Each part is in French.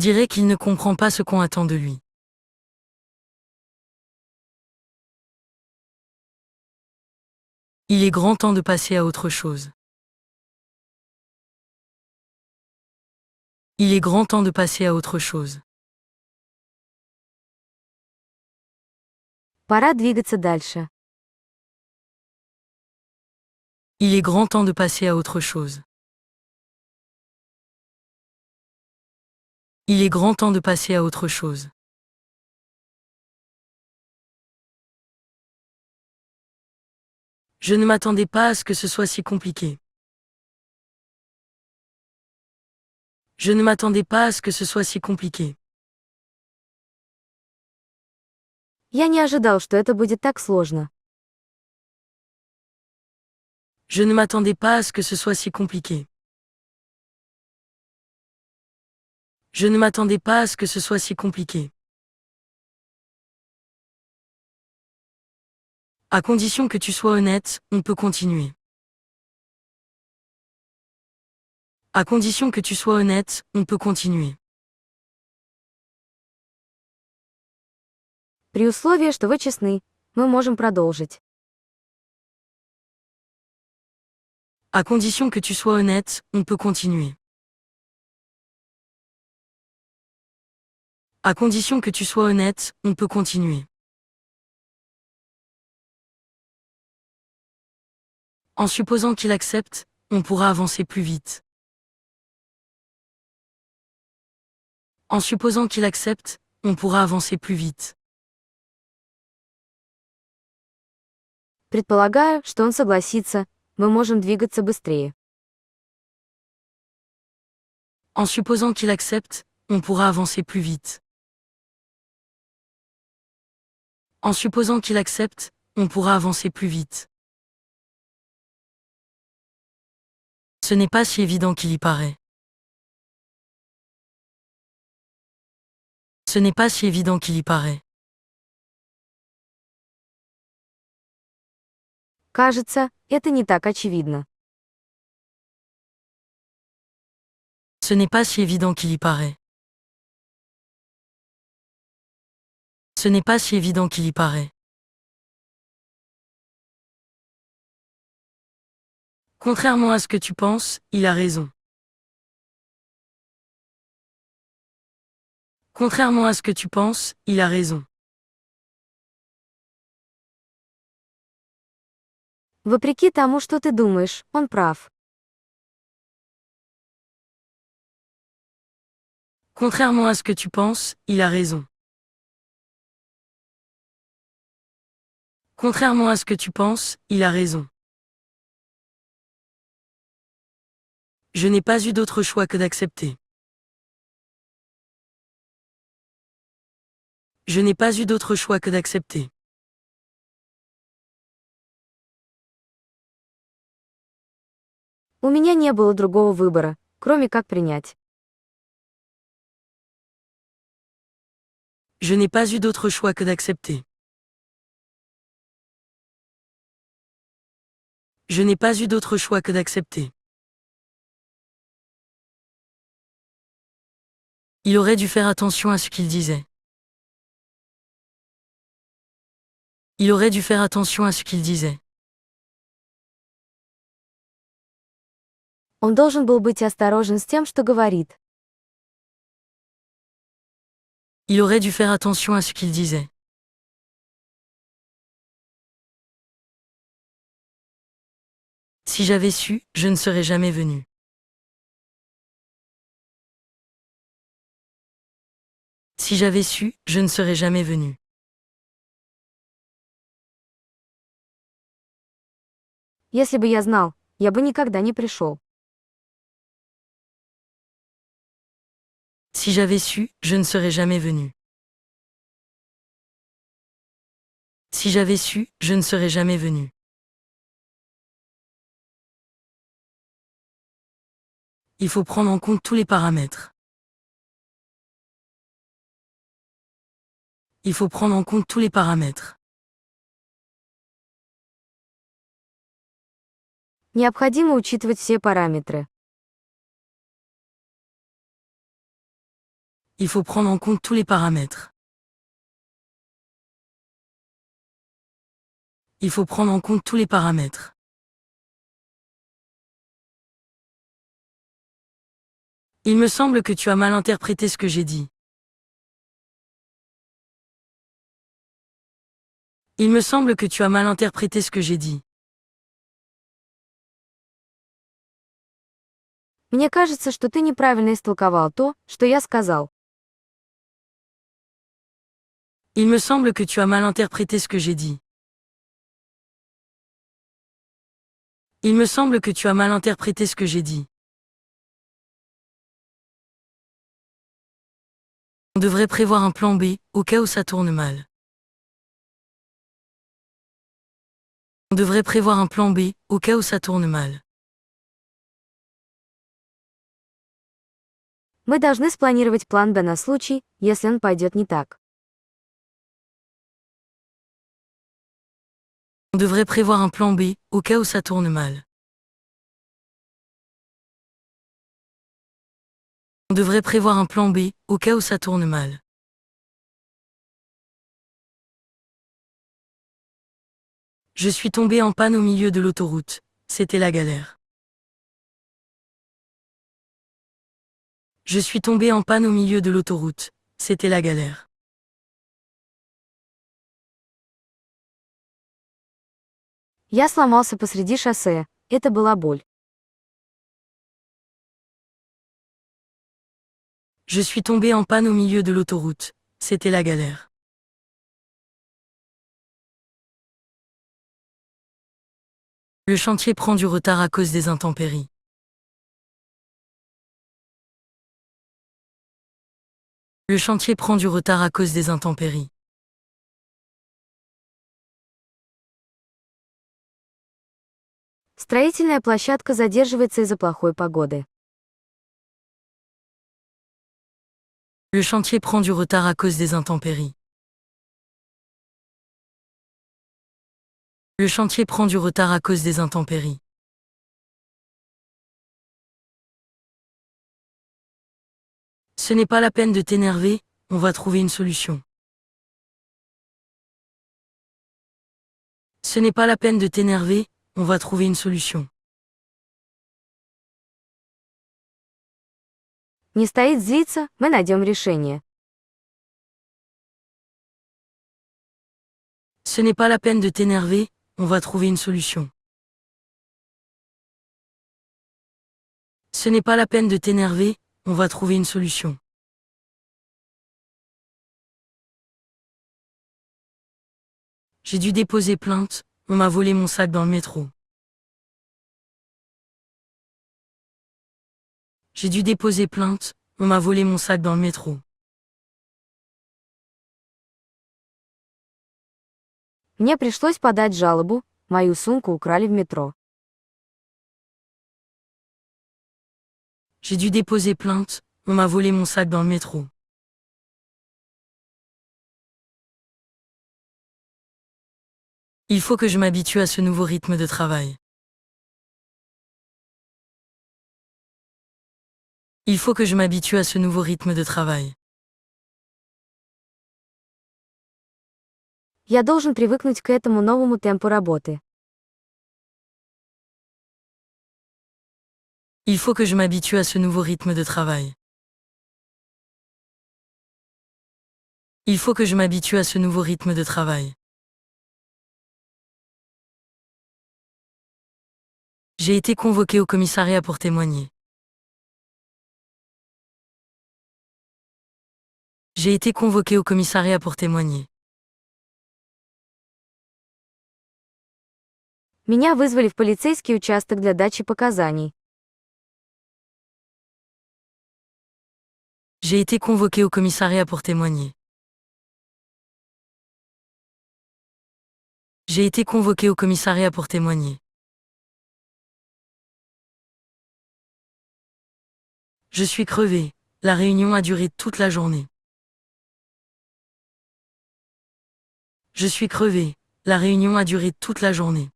On dirait qu'il ne comprend pas ce qu'on attend de lui. Il est grand temps de passer à autre chose. Il est grand temps de passer à autre chose. Пора двигаться дальше. Il est grand temps de passer à autre chose. Il est grand temps de passer à autre chose. Je ne m'attendais pas à ce que ce soit si compliqué. Je ne m'attendais pas à ce que ce soit si compliqué. Я не ожидал, что это будет так сложно. Je ne m'attendais pas à ce que ce soit si compliqué. Je ne m'attendais pas à ce que ce soit si compliqué. À condition que tu sois honnête, on peut continuer. À condition que tu sois honnête, on peut continuer. При условии, что вы честны, мы можем продолжить. À condition que tu sois honnête, on peut continuer. À condition que tu sois honnête, on peut continuer. En supposant qu'il accepte, on pourra avancer plus vite. En supposant qu'il accepte, on pourra avancer plus vite. Предполагаю, что он согласится, мы можем двигаться быстрее. En supposant qu'il accepte, on pourra avancer plus vite. En supposant qu'il accepte, on pourra avancer plus vite. Ce n'est pas si évident qu'il y paraît. Ce n'est pas si évident qu'il y paraît. Кажется, это не так очевидно. Ce n'est pas si évident qu'il y paraît. Ce n'est pas si évident qu'il y paraît. Contrairement à ce que tu penses, il a raison. Contrairement à ce que tu penses, il a raison. Вопреки тому, что ты думаешь, он прав. Contrairement à ce que tu penses, il a raison. Contrairement à ce que tu penses, il a raison. Je n'ai pas eu d'autre choix que d'accepter. Je n'ai pas eu d'autre choix que d'accepter. У меня не было другого выбора, кроме как принять. Je n'ai pas eu d'autre choix que d'accepter. Je n'ai pas eu d'autre choix que d'accepter. Il aurait dû faire attention à ce qu'il disait. Il aurait dû faire attention à ce qu'il disait. Он должен был быть осторожен с тем, что говорит. Il aurait dû faire attention à ce qu'il disait. Si j'avais su, je ne serais jamais venu. Si j'avais su, je ne serais jamais venu. Если бы я знал, я бы никогда не пришел. Si j'avais su, je ne serais jamais venu. Si j'avais su, je ne serais jamais venu. Il faut prendre en compte tous les paramètres. Il faut prendre en compte tous les paramètres. Необходимо учитывать все параметры. Il faut prendre en compte tous les paramètres. Il faut prendre en compte tous les paramètres. Il me semble que tu as mal interprété ce que j'ai dit. Il me semble que tu as mal interprété ce que j'ai dit. Мне кажется, что ты неправильно истолковал то, что я сказал. Il me semble que tu as mal interprété ce que j'ai dit. Il me semble que tu as mal interprété ce que j'ai dit. On devrait prévoir un plan B, au cas où ça tourne mal. On devrait prévoir un plan B, au cas où ça tourne mal. Мы должны спланировать план Б на случай, если он пойдет не так. On devrait prévoir un plan B, au cas où ça tourne mal. On devrait prévoir un plan B, au cas où ça tourne mal. Je suis tombé en panne au milieu de l'autoroute. C'était la galère. Je suis tombé en panne au milieu de l'autoroute. C'était la galère. Я сломался посреди шоссе. Это была боль. Je suis tombé en panne au milieu de l'autoroute. C'était la galère. Le chantier prend du retard à cause des intempéries. Le chantier prend du retard à cause des intempéries. Строительная площадка задерживается из-за плохой погоды. Le chantier prend du retard à cause des intempéries. Le chantier prend du retard à cause des intempéries. Ce n'est pas la peine de t'énerver, on va trouver une solution. Ce n'est pas la peine de t'énerver, on va trouver une solution. Не стоит злиться, мы найдем решение. Ce n'est pas la peine de t'énerver, on va trouver une solution. Ce n'est pas la peine de t'énerver, on va trouver une solution. J'ai dû déposer plainte, on m'a volé mon sac dans le métro. J'ai dû déposer plainte, on m'a volé mon sac dans le métro. Мне пришлось подать жалобу, мою сумку украли в метро. J'ai dû déposer plainte, on m'a volé mon sac dans le métro. Il faut que je m'habitue à ce nouveau rythme de travail. Il faut que je m'habitue à ce nouveau rythme de travail. Я должен привыкнуть к этому новому темпу работы. Il faut que je m'habitue à ce nouveau rythme de travail. Il faut que je m'habitue à ce nouveau rythme de travail. J'ai été convoqué au commissariat pour témoigner. J'ai été convoqué au commissariat pour témoigner. Меня вызвали в полицейский участок для дачи показаний. J'ai été convoqué au commissariat pour témoigner. J'ai été convoqué au commissariat pour témoigner. Je suis crevé. La réunion a duré toute la journée. Je suis crevé. La réunion a duré toute la journée.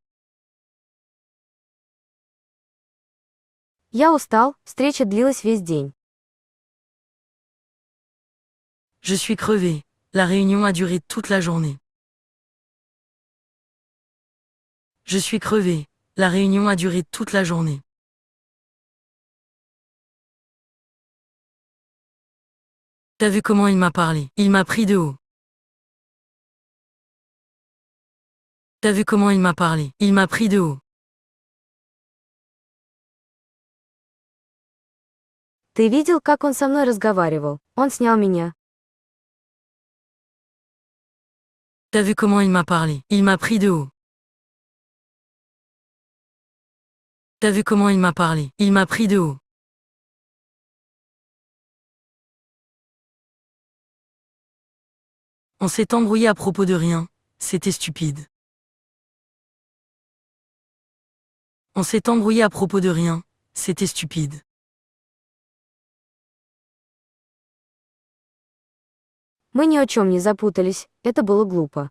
Я устал, встреча длилась весь день. Je suis crevé. La réunion a duré toute la journée. Je suis crevé. La réunion a duré toute la journée. T'as vu comment il m'a parlé? Il m'a pris de haut. T'as vu comment il m'a parlé? Il m'a pris de haut. Ты видел, как он со мной разговаривал? Он снял меня. T'as vu comment il m'a parlé? Il m'a pris de haut. T'as vu comment il m'a parlé? Il m'a pris de haut. On s'est embrouillé à propos de rien. C'était stupide. On s'est embrouillé à propos de rien. C'était stupide. Мы ни о чем не запутались, это было глупо.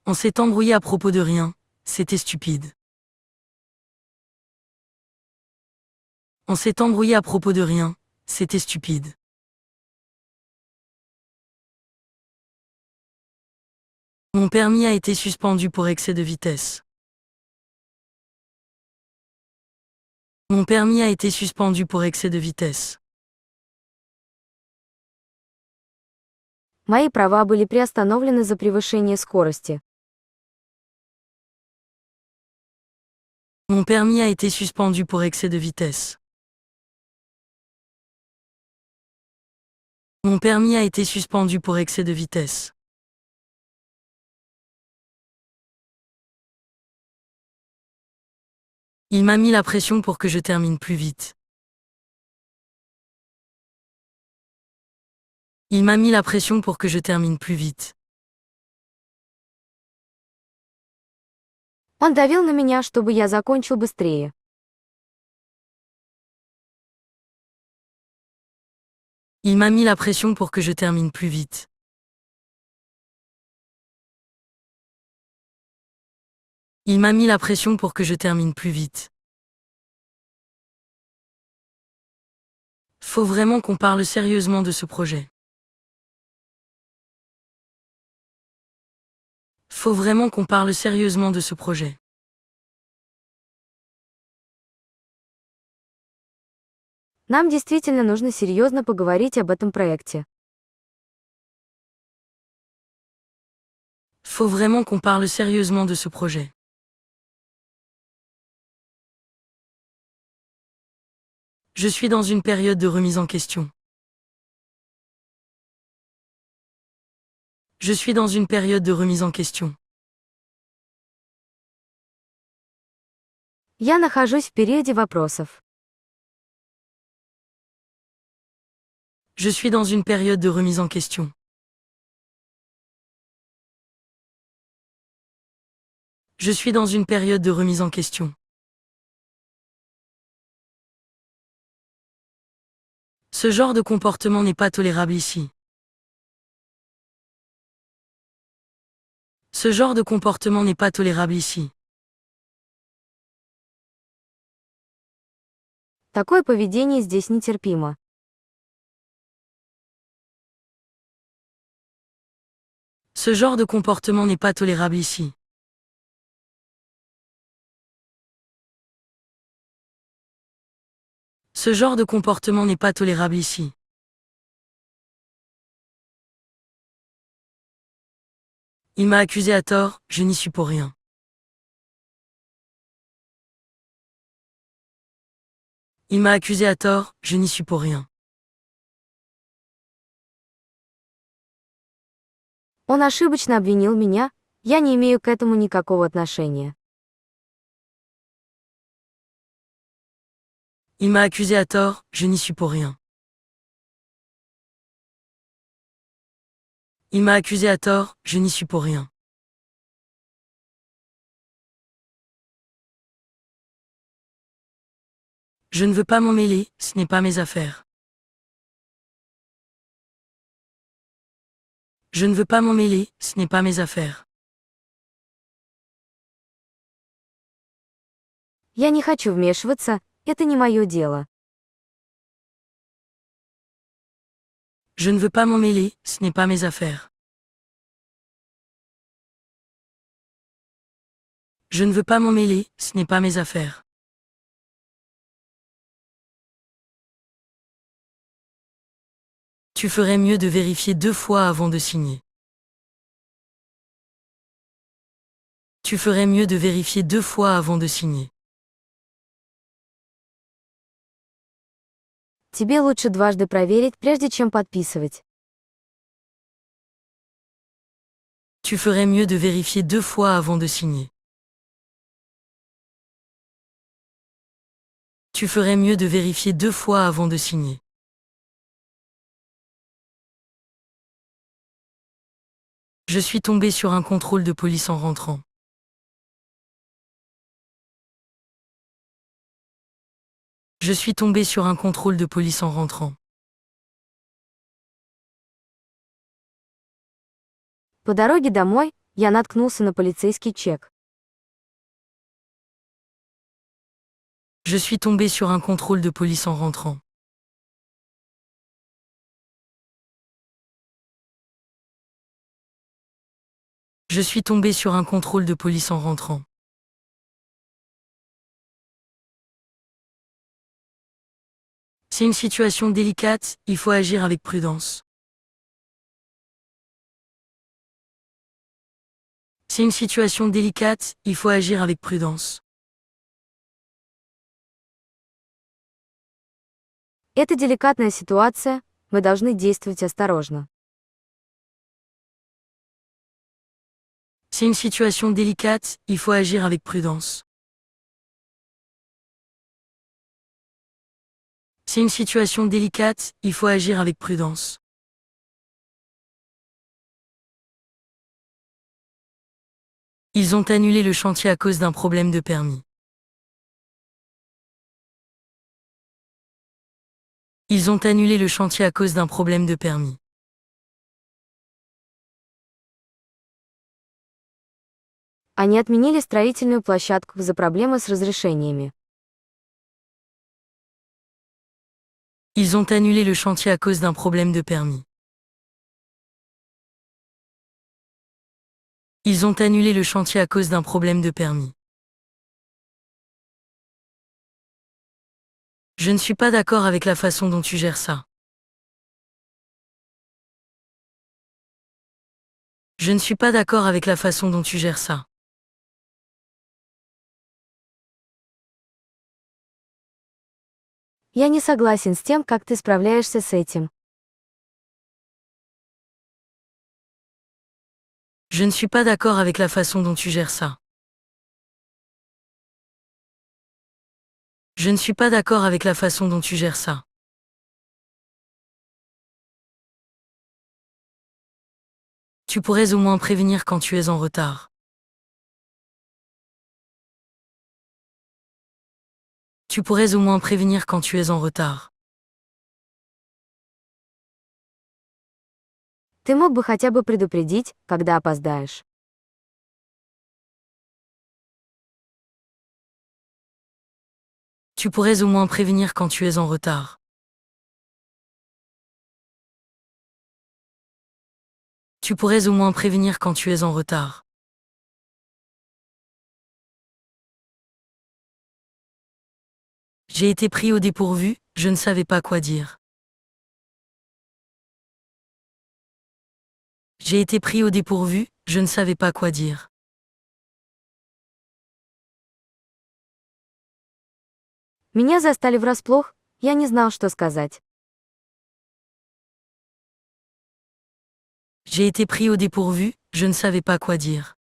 On s'est embrouillé à propos de rien. C'était stupide. On s'est embrouillé à propos de rien. C'était stupide. Mon permis a été suspendu pour excès de vitesse. Mon permis a été suspendu pour excès de vitesse. Мои права были приостановлены за превышение скорости. Mon permis a été suspendu pour excès de vitesse. Mon permis a été suspendu pour excès de vitesse. Il m'a mis la pression pour que je termine plus vite. Il m'a mis la pression pour que je termine plus vite. Он давил на меня, чтобы я закончил быстрее. Il m'a mis la pression pour que je termine plus vite. Il m'a mis la pression pour que je termine plus vite. Faut vraiment qu'on parle sérieusement de ce projet. Faut vraiment qu'on parle sérieusement de ce projet. Нам действительно нужно серьезно поговорить об этом проекте. Faut vraiment qu'on parle sérieusement de ce projet. Je suis dans une période de remise en question. Je suis dans une période de remise en question. Я нахожусь в периоде вопросов. Je suis dans une période de remise en question. Je suis dans une période de remise en question. Ce genre de comportement n'est pas tolérable ici. Ce genre de comportement n'est pas tolérable ici. Такое поведение здесь нетерпимо. Ce genre de comportement n'est pas tolérable ici. Ce genre de comportement n'est pas tolérable ici. Il m'a accusé à tort, je n'y suis pour rien. Il m'a accusé à tort, je n'y suis pour rien. Он ошибочно обвинил меня, я не имею к этому никакого отношения. Il m'a accusé à tort, je n'y suis pour rien. Il m'a accusé à tort, je n'y suis pour rien. Je ne veux pas m'en mêler, ce n'est pas mes affaires. Je ne veux pas m'en mêler, ce n'est pas mes affaires. Я не хочу вмешиваться, это не мое дело. Je ne veux pas m'en mêler, ce n'est pas mes affaires. Je ne veux pas m'en mêler, ce n'est pas mes affaires. Tu ferais mieux de vérifier 2 fois avant de signer. Tu ferais mieux de vérifier 2 fois avant de signer. Тебе лучше дважды проверить, прежде чем подписывать. Tu ferais mieux de vérifier 2 fois avant de signer. Tu ferais mieux de vérifier 2 fois avant de signer. Je suis tombé sur un contrôle de police en rentrant. Je suis tombé sur un contrôle de police en rentrant. По дороге домой я наткнулся на полицейский чек. Je suis tombé sur un contrôle de police en rentrant. Je suis tombé sur un contrôle de police en rentrant. C'est une situation délicate, il faut agir avec prudence. C'est une situation délicate, il faut agir avec prudence. Это деликатная ситуация, мы должны действовать осторожно. C'est une situation délicate, il faut agir avec prudence. C'est une situation délicate, il faut agir avec prudence. Ils ont annulé le chantier à cause d'un problème de permis. Ils ont annulé le chantier à cause d'un problème de permis. Они отменили строительную площадку из-за проблемы с разрешениями. Ils ont annulé le chantier à cause d'un problème de permis. Ils ont annulé le chantier à cause d'un problème de permis. Je ne suis pas d'accord avec la façon dont tu gères ça. Je ne suis pas d'accord avec la façon dont tu gères ça. Я не согласен с тем, как ты справляешься с этим. Je ne suis pas d'accord avec la façon dont tu gères ça. Je ne suis pas d'accord avec la façon dont tu gères ça. Tu pourrais au moins prévenir quand tu es en retard. Tu pourrais au moins prévenir quand tu es en retard. Ты мог бы хотя бы предупредить, когда опоздаешь. Tu pourrais au moins prévenir quand tu es en retard. Tu pourrais au moins prévenir quand tu es en retard. J'ai été pris au dépourvu, je ne savais pas quoi dire. J'ai été pris au dépourvu, je ne savais pas quoi dire. Меня застали врасплох, я не знал, что сказать. J'ai été pris au dépourvu, je ne savais pas quoi dire.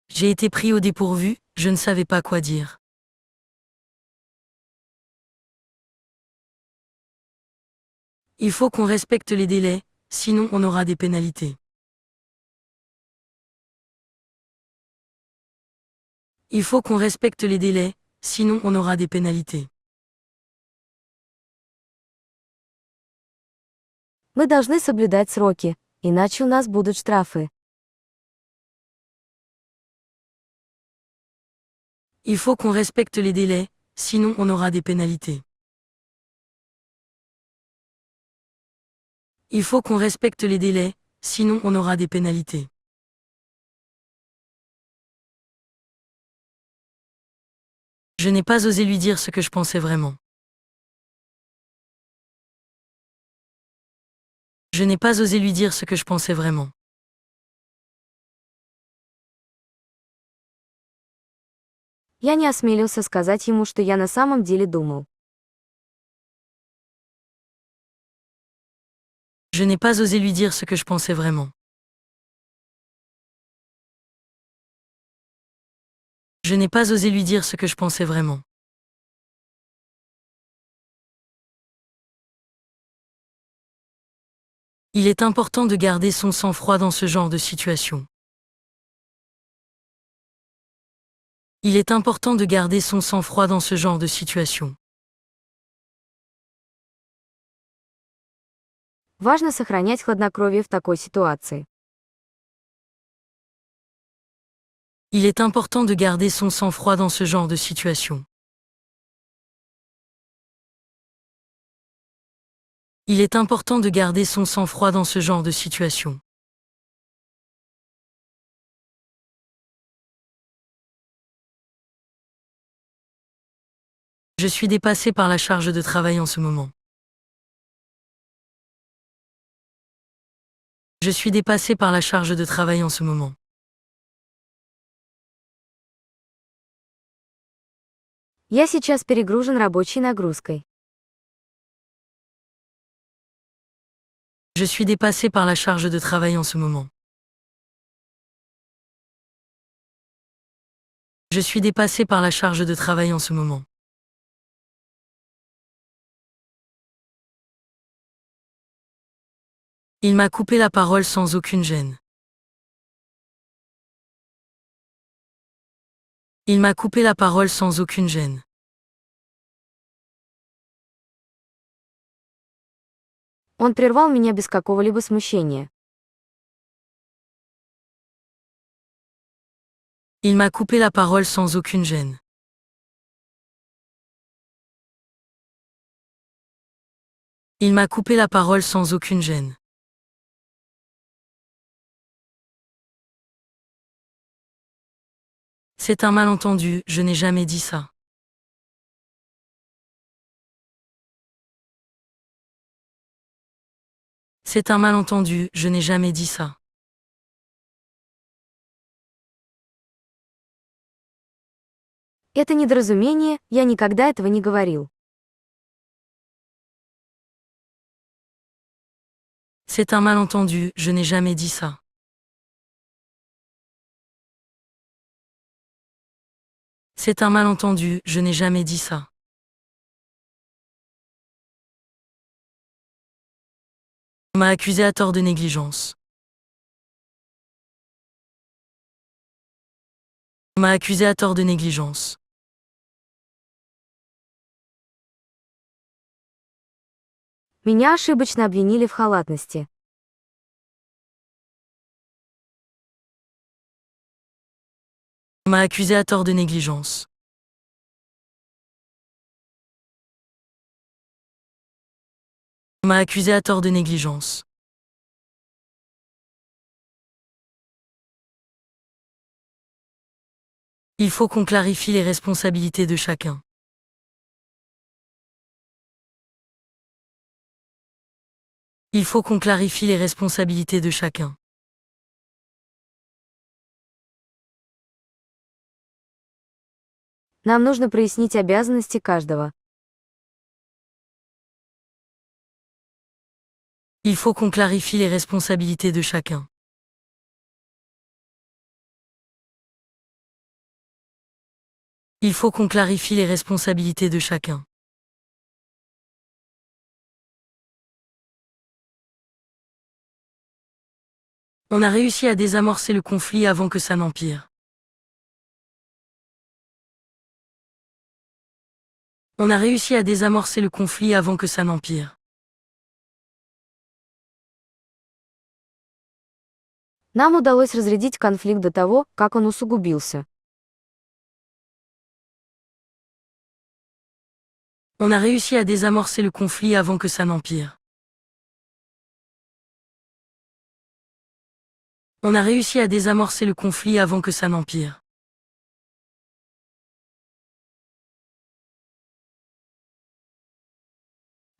J'ai été pris au dépourvu, je ne savais pas quoi dire. Il faut qu'on respecte les délais, sinon on aura des pénalités. Il faut qu'on respecte les délais, sinon on aura des pénalités. Мы должны соблюдать сроки, иначе у нас будут штрафы. Il faut qu'on respecte les délais, sinon on aura des pénalités. Il faut qu'on respecte les délais, sinon on aura des pénalités. Je n'ai pas osé lui dire ce que je pensais vraiment. Je n'ai pas osé lui dire ce que je pensais vraiment. Я не осмелился сказать ему, что я на самом деле думал. Je n'ai pas osé lui dire ce que je pensais vraiment. Je n'ai pas osé lui dire ce que je pensais vraiment. Il est important de garder son sang-froid dans ce genre de situation. Il est important de garder son sang-froid dans ce genre de situation. Важно сохранять хладнокровие в такой ситуации. Il est important de garder son sang-froid dans ce genre de situation. Il est important de garder son sang-froid dans ce genre de situation. Je suis dépassé par la charge de travail en ce moment. Je suis dépassé par la charge de travail en ce moment. Я сейчас перегружен рабочей нагрузкой. Je suis dépassé par la charge de travail en ce moment. Je suis dépassé par la charge de travail en ce moment. Il m'a coupé la parole sans aucune gêne. Il m'a coupé la parole sans aucune gêne. Он прервал меня без какого-либо смущения. Il m'a coupé la parole sans aucune gêne. Il m'a coupé la parole sans aucune gêne. C'est un malentendu, je n'ai jamais dit ça. C'est un malentendu, je n'ai jamais dit ça. Это недоразумение, я никогда этого не говорил. C'est un malentendu, je n'ai jamais dit ça. C'est un malentendu, je n'ai jamais dit ça. On m'a accusé à tort de négligence. On m'a accusé à tort de négligence. Меня ошибочно обвинили в халатности. On m'a accusé à tort de négligence. On m'a accusé à tort de négligence. Il faut qu'on clarifie les responsabilités de chacun. Il faut qu'on clarifie les responsabilités de chacun. Нам нужно прояснить обязанности каждого. Il faut qu'on clarifie les responsabilités de chacun. Il faut qu'on clarifie les responsabilités de chacun. On a réussi à désamorcer le conflit avant que ça n'empire. On a réussi à désamorcer le conflit avant que ça n'empire. Нам удалось разрядить конфликт до того, как он усугубился. On a réussi à désamorcer le conflit avant que ça n'empire. On a réussi à désamorcer le conflit avant que ça n'empire.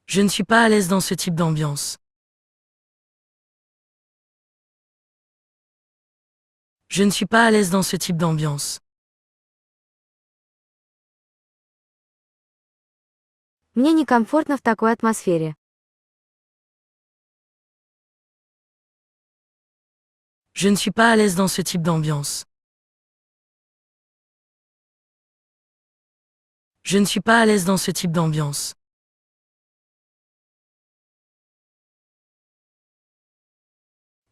Je ne suis pas à l'aise dans ce type d'ambiance. Je ne suis pas à l'aise dans ce type d'ambiance. Мне некомфортно в такой атмосфере. Je ne suis pas à l'aise dans ce type d'ambiance. Je ne suis pas à l'aise dans ce type d'ambiance.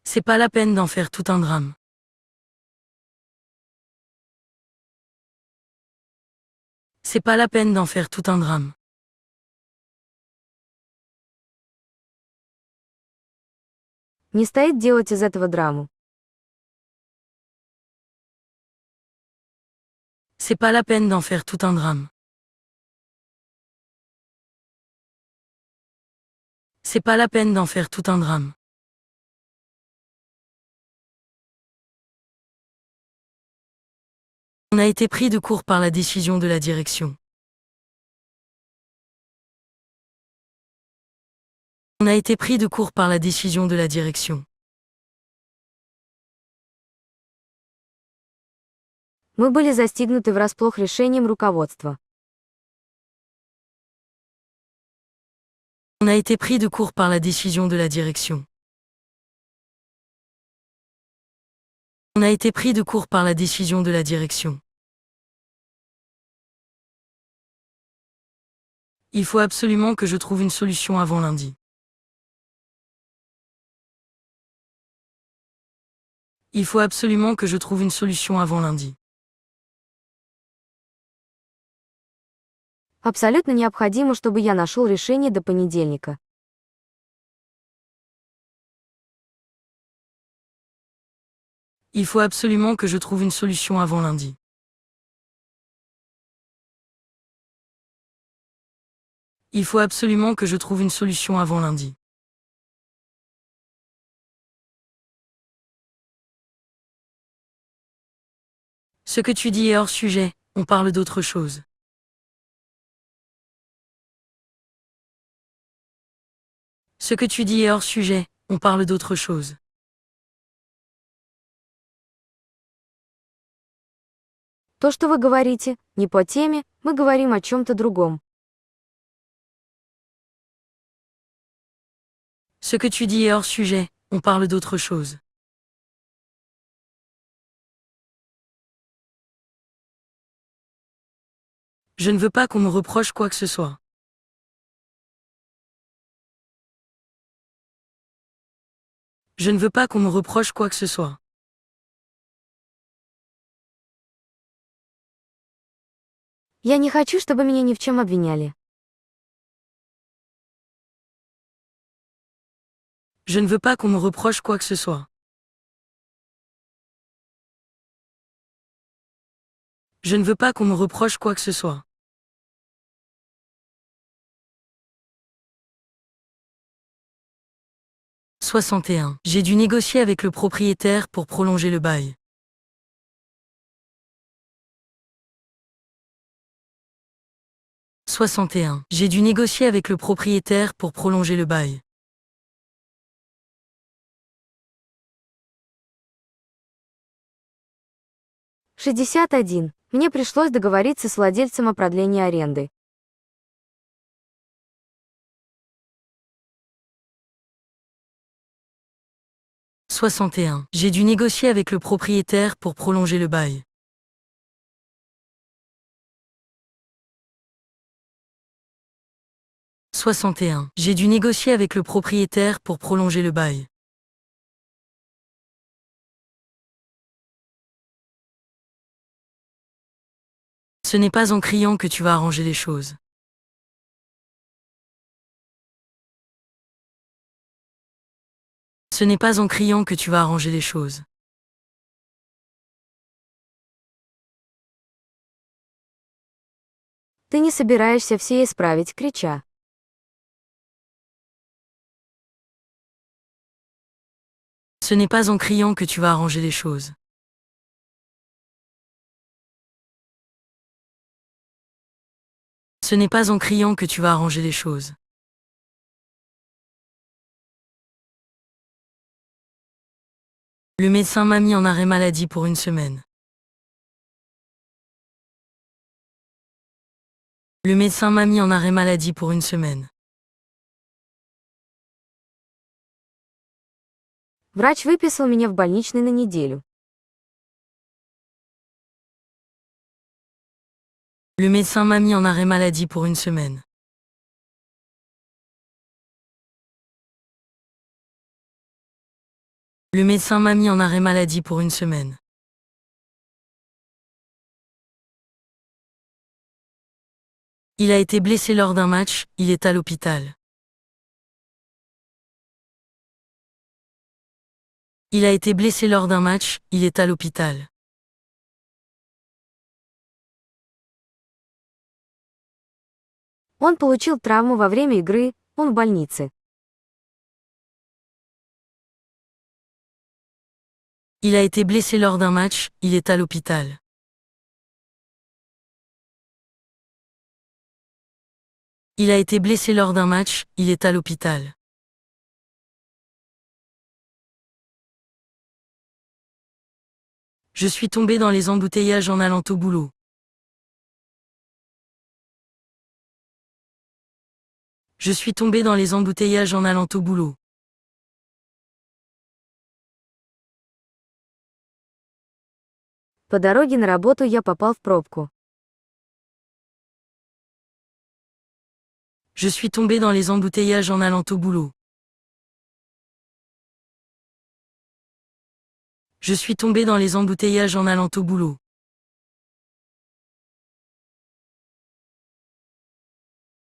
C'est pas la peine d'en faire tout un drame. C'est pas la peine d'en faire tout un drame. Не стоит делать из этого драму. C'est pas la peine d'en faire tout un drame. C'est pas la peine d'en faire tout un drame. On a été pris de court par la décision de la direction. On a été pris de court par la décision de la direction. Мы были застигнуты врасплох решением руководства. On a été pris de court par la décision de la direction. On a été pris de court par la décision de la direction. Il faut absolument que je trouve une solution avant lundi. Il faut absolument que je trouve une solution avant lundi. Абсолютно необходимо, чтобы я нашел решение до понедельника. Il faut absolument que je trouve une solution avant lundi. Il faut absolument que je trouve une solution avant lundi. Ce que tu dis est hors sujet, on parle d'autre chose. Ce que tu dis est hors sujet, on parle d'autre chose. То, что вы говорите, не по теме, мы говорим о чем-то другом. Ce que tu dis est hors sujet, on parle d'autre chose. Je ne veux pas qu'on me reproche quoi que ce soit. Je ne veux pas qu'on me reproche quoi que ce soit. Я не хочу, чтобы меня ни в чем обвиняли. Je ne veux pas qu'on me reproche quoi que ce soit. Je ne veux pas qu'on me reproche quoi que ce soit. « 61. J'ai dû négocier avec le propriétaire pour prolonger le bail. « 61. J'ai dû négocier avec le propriétaire pour prolonger le bail. » 61. Мне пришлось договориться с владельцем о продлении аренды. 61. J'ai dû négocier avec le propriétaire pour prolonger le bail. 61. J'ai dû négocier avec le propriétaire pour prolonger le bail. Ce n'est pas en criant que tu vas arranger les choses. Ce n'est pas en criant que tu vas arranger les choses. Ты не собираешься все исправить, крича. Ce n'est pas en criant que tu vas arranger les choses. Ce n'est pas en criant que tu vas arranger les choses. Le médecin m'a mis en arrêt maladie pour une semaine. Le médecin m'a mis en arrêt maladie pour une semaine. Врач выписал меня в больничный на неделю. Le médecin m'a mis en arrêt maladie pour une semaine. Le médecin m'a mis en arrêt maladie pour une semaine. Il a été blessé lors d'un match, il est à l'hôpital. Il a été blessé lors d'un match, il est à l'hôpital. Он получил травму во время игры, он в больнице. Il a été blessé lors d'un match, il est à l'hôpital. Il a été blessé lors d'un match, il est à l'hôpital. Je suis tombé dans les embouteillages en allant au boulot. Je suis tombé dans les embouteillages en allant au boulot. По дороге на работу я попал в пробку. Je suis tombé dans les embouteillages en allant au boulot. Je suis tombé dans les embouteillages en allant au boulot.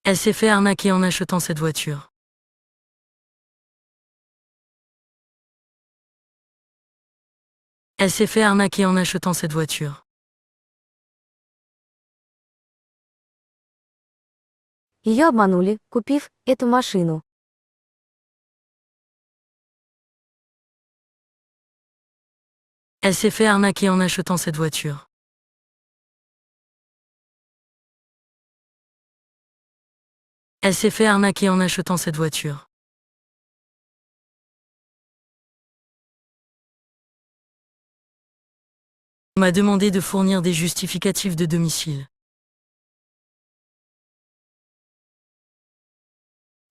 Elle s'est fait arnaquer en achetant cette voiture. Elle s'est fait arnaquer en achetant cette voiture. Ее обманули, купив эту машину. Elle s'est fait arnaquer en achetant cette voiture. Elle s'est fait arnaquer en achetant cette voiture. On m'a demandé de fournir des justificatifs de domicile.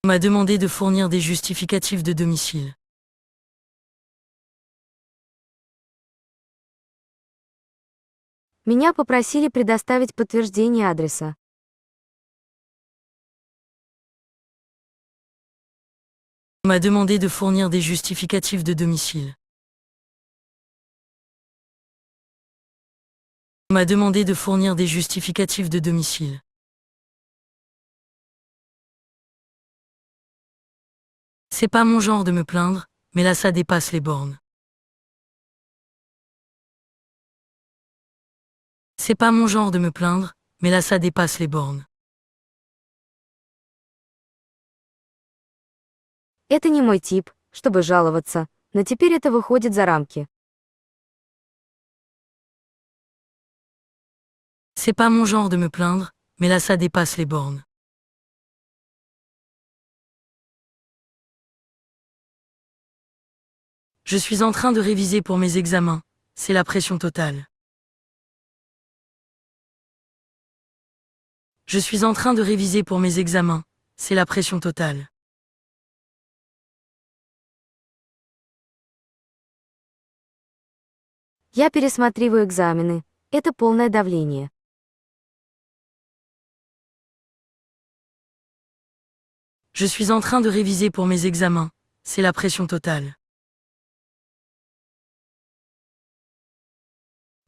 On m'a demandé de fournir des justificatifs de domicile. Меня попросили предоставить подтверждение адреса. On m'a demandé de fournir des justificatifs de domicile. On m'a demandé de fournir des justificatifs de domicile. C'est pas mon genre de me plaindre, mais là ça dépasse les bornes. C'est pas mon genre de me plaindre, mais là ça dépasse les bornes. Это не мой тип, чтобы жаловаться, но теперь это выходит за рамки. C'est pas mon genre de me plaindre, mais là ça dépasse les bornes. Je suis en train de réviser pour mes examens, c'est la pression totale. Je suis en train de réviser pour mes examens, c'est la pression totale. Я пересматриваю экзамены. Это полное давление. Je suis en train de réviser pour mes examens, c'est la pression totale.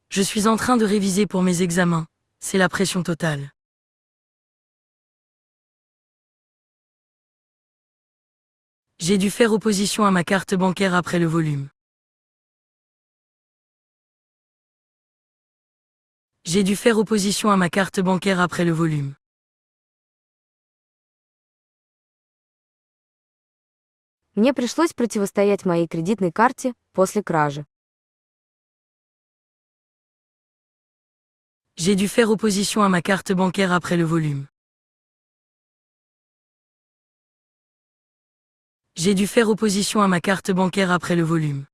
Je suis en train de réviser pour mes examens, c'est la pression totale. J'ai dû faire opposition à ma carte bancaire après le volume. J'ai dû faire opposition à ma carte bancaire après le volume. Мне пришлось противостоять моей кредитной карте после кражи. J'ai dû faire opposition à ma carte bancaire après le volume. J'ai dû faire opposition à ma carte bancaire après le volume.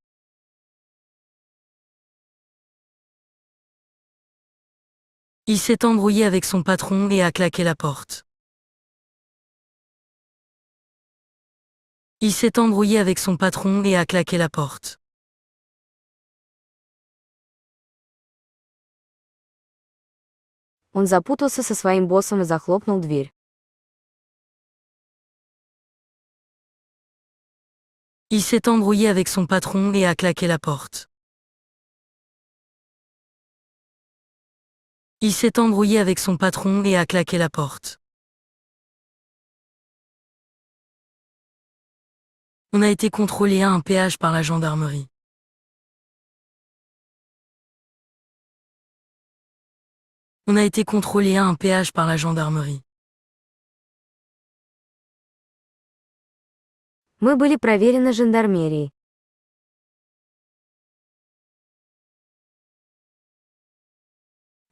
Il s'est embrouillé avec son patron et a claqué la porte. Il s'est embrouillé avec son patron et a claqué la porte. Он запутался со своим боссом и захлопнул дверь. Il s'est embrouillé avec son patron et a claqué la porte. Il s'est embrouillé avec son patron et a claqué la porte. On a été contrôlé à un péage par la gendarmerie. On a été contrôlé à un péage par la gendarmerie. Мы были проверены жандармерией.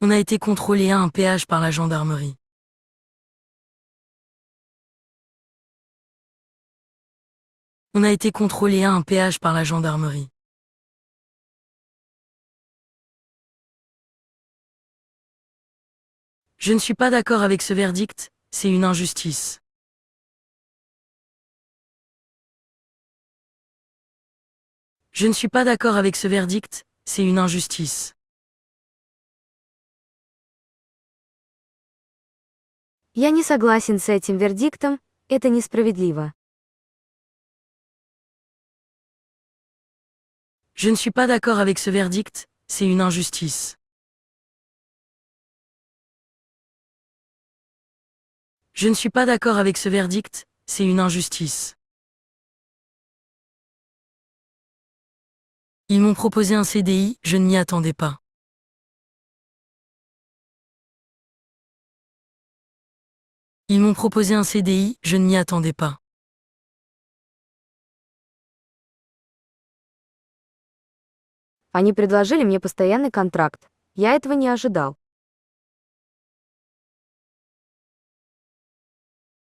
On a été contrôlé à un péage par la gendarmerie. On a été contrôlé à un péage par la gendarmerie. Je ne suis pas d'accord avec ce verdict, c'est une injustice. Je ne suis pas d'accord avec ce verdict, c'est une injustice. Я не согласен с этим вердиктом, это несправедливо. Je ne suis pas d'accord avec ce verdict, c'est une injustice. Je ne suis pas d'accord avec ce verdict, c'est une injustice. Ils m'ont proposé un CDI, je ne m'y attendais pas. Ils m'ont proposé un CDI, je ne m'y attendais pas. Они предложили мне постоянный контракт. Я этого не ожидал.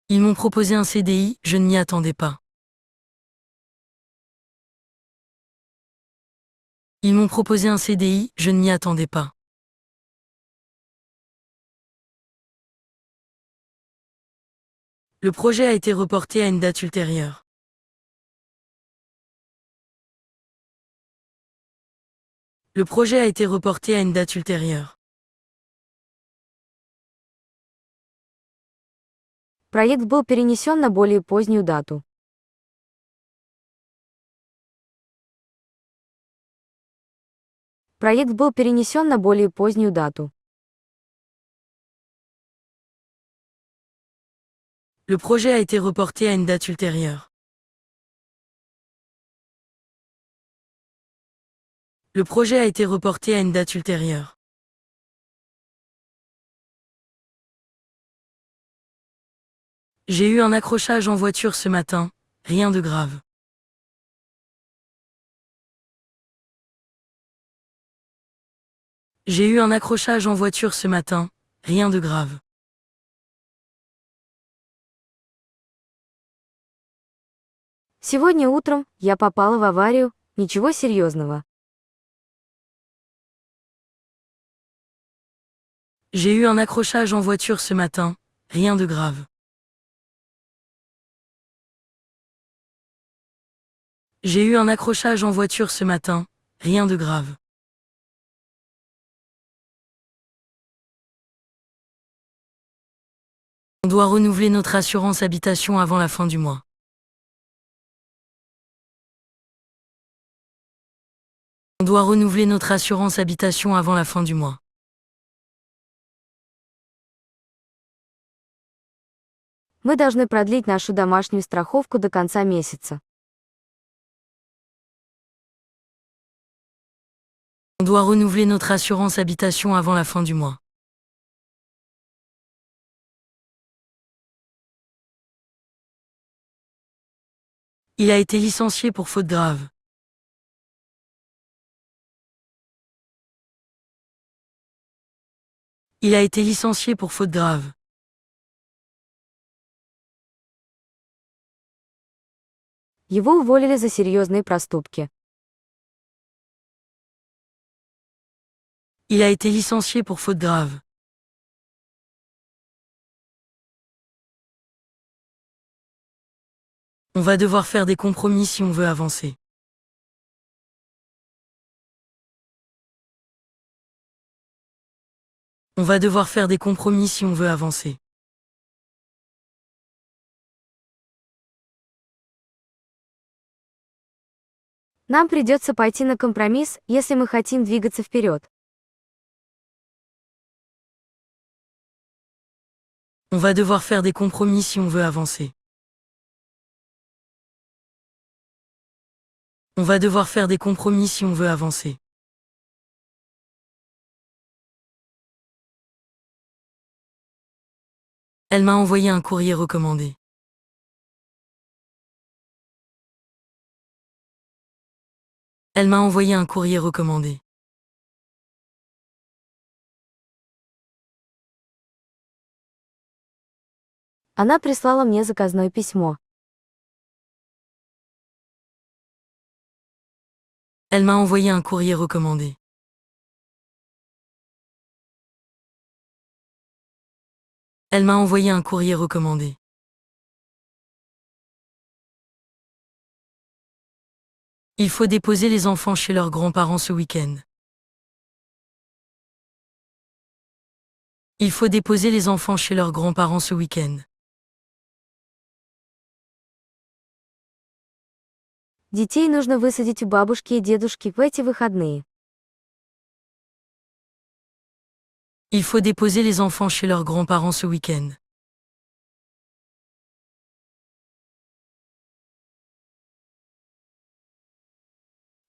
Ils m'ont proposé un CDI, je ne m'y attendais pas. Ils m'ont proposé un CDI, je ne m'y attendais pas. Le projet a été reporté à une date ultérieure. Le projet a été reporté à une date ultérieure. Проект был перенесен на более позднюю дату. Проект был перенесен на более позднюю дату. Le projet a été reporté à une date ultérieure. Le projet a été reporté à une date ultérieure. J'ai eu un accrochage en voiture ce matin, rien de grave. J'ai eu un accrochage en voiture ce matin, rien de grave. Сегодня утром я попала в аварию, ничего серьезного. J'ai eu un accrochage en voiture ce matin, rien de grave. J'ai eu un accrochage en voiture ce matin, rien de grave. On doit renouveler notre assurance habitation avant la fin du mois. On doit renouveler notre assurance habitation avant la fin du mois. Мы должны продлить нашу домашнюю страховку до конца месяца. On doit renouveler notre assurance habitation avant la fin du mois. Il a été licencié pour faute grave. Il a été licencié pour faute grave. Его уволили за серьезные проступки. Il a été licencié pour faute grave. On va devoir faire des compromis si on veut avancer. On va devoir faire des compromis si on veut avancer. Нам придется пойти на компромисс, если мы хотим двигаться вперед. On va devoir faire des compromis si on veut avancer. On va devoir faire des compromis si on veut avancer. Elle m'a envoyé un courrier recommandé. Elle m'a envoyé un courrier recommandé. Она прислала мне заказное письмо. Elle m'a envoyé un courrier recommandé. Elle m'a envoyé un courrier recommandé. Il faut déposer les enfants chez leurs grands-parents ce week-end. Il faut déposer les enfants chez leurs grands-parents ce week-end. Детей нужно высадить у бабушки и дедушки в эти выходные. Il faut déposer les enfants chez leurs grands-parents ce week-end.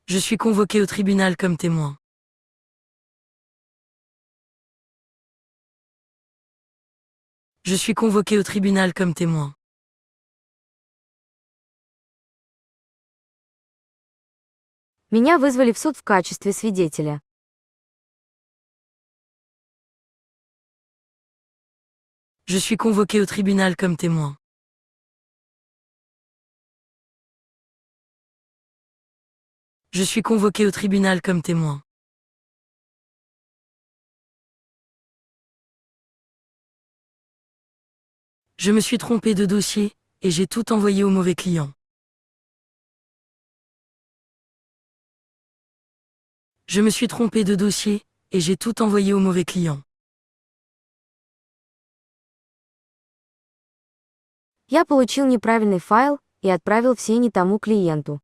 Je suis convoqué au tribunal comme témoin. Je suis convoqué au tribunal comme témoin. Меня вызвали в суд в качестве свидетеля. Je suis convoqué au tribunal comme témoin. Je suis convoqué au tribunal comme témoin. Je me suis trompé de dossier, et j'ai tout envoyé au mauvais client. Je me suis trompé de dossier, et j'ai tout envoyé au mauvais client. Я получил неправильный файл и отправил все не тому клиенту.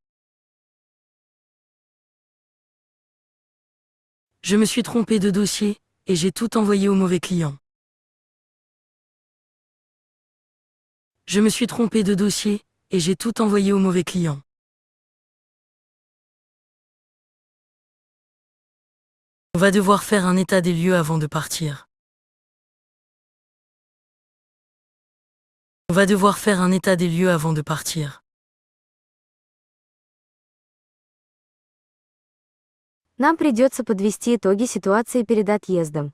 Je me suis trompé de dossier, et j'ai tout envoyé au mauvais client. Je me suis trompé de dossier, et j'ai tout envoyé au mauvais client. On va devoir faire un état des lieux avant de partir. On va devoir faire un état des lieux avant de partir. Нам придется подвести итоги ситуации перед отъездом.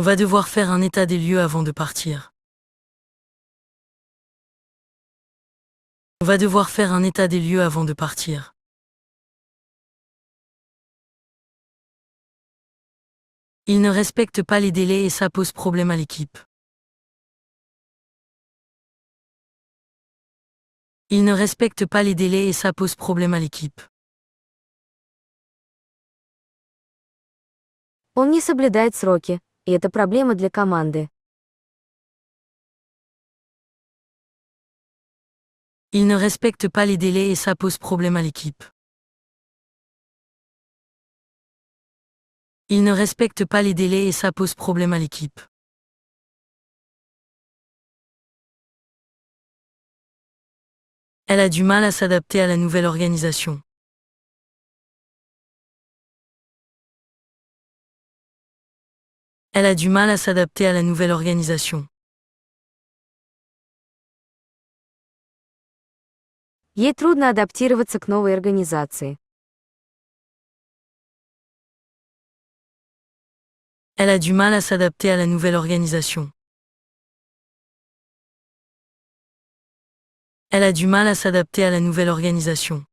On va devoir faire un état des lieux avant de partir. On va devoir faire un état des lieux avant de partir. Il ne respecte pas les délais et ça pose problème à l'équipe. Il ne respecte pas les délais et ça pose problème à l'équipe. Он не соблюдает сроки, и это проблема для команды. Il ne respecte pas les délais et ça pose problème à l'équipe. Il ne respecte pas les délais et ça pose problème à l'équipe. Elle a du mal à s'adapter à la nouvelle organisation. Elle a du mal à s'adapter à la nouvelle organisation. Ей трудно адаптироваться к новой организации. Elle a du mal à s'adapter à la nouvelle organisation. Elle a du mal à s'adapter à la nouvelle organisation.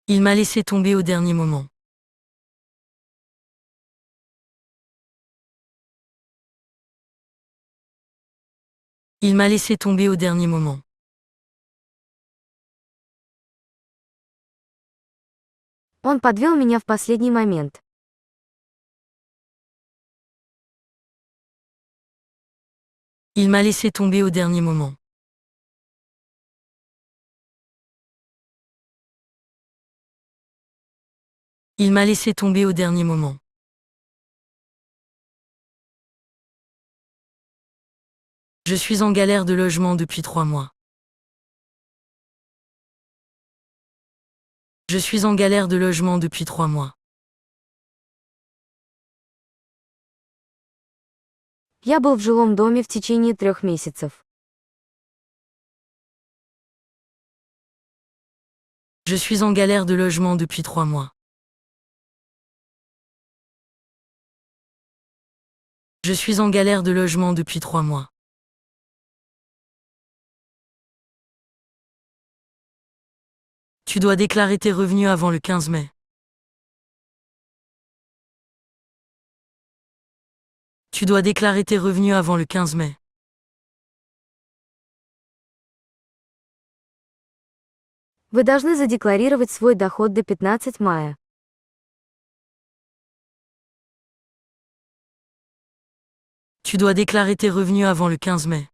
Il m'a laissé tomber au dernier moment. Il m'a laissé tomber au dernier moment. Он подвел меня в последний момент. Il m'a laissé tomber au dernier moment. Il m'a laissé tomber au dernier moment. Je suis en galère de logement depuis 3 mois. Je suis en galère de logement depuis 3 mois. Я был в жилом доме в течение 3 месяцев. Je suis en galère de logement depuis 3 mois. Je suis en galère de logement depuis 3 mois. Tu dois déclarer tes revenus avant le 15 mai. Tu dois déclarer tes revenus avant le 15 mai. Вы должны задекларировать свой доход до 15 мая. Tu dois déclarer tes revenus avant le 15 mai.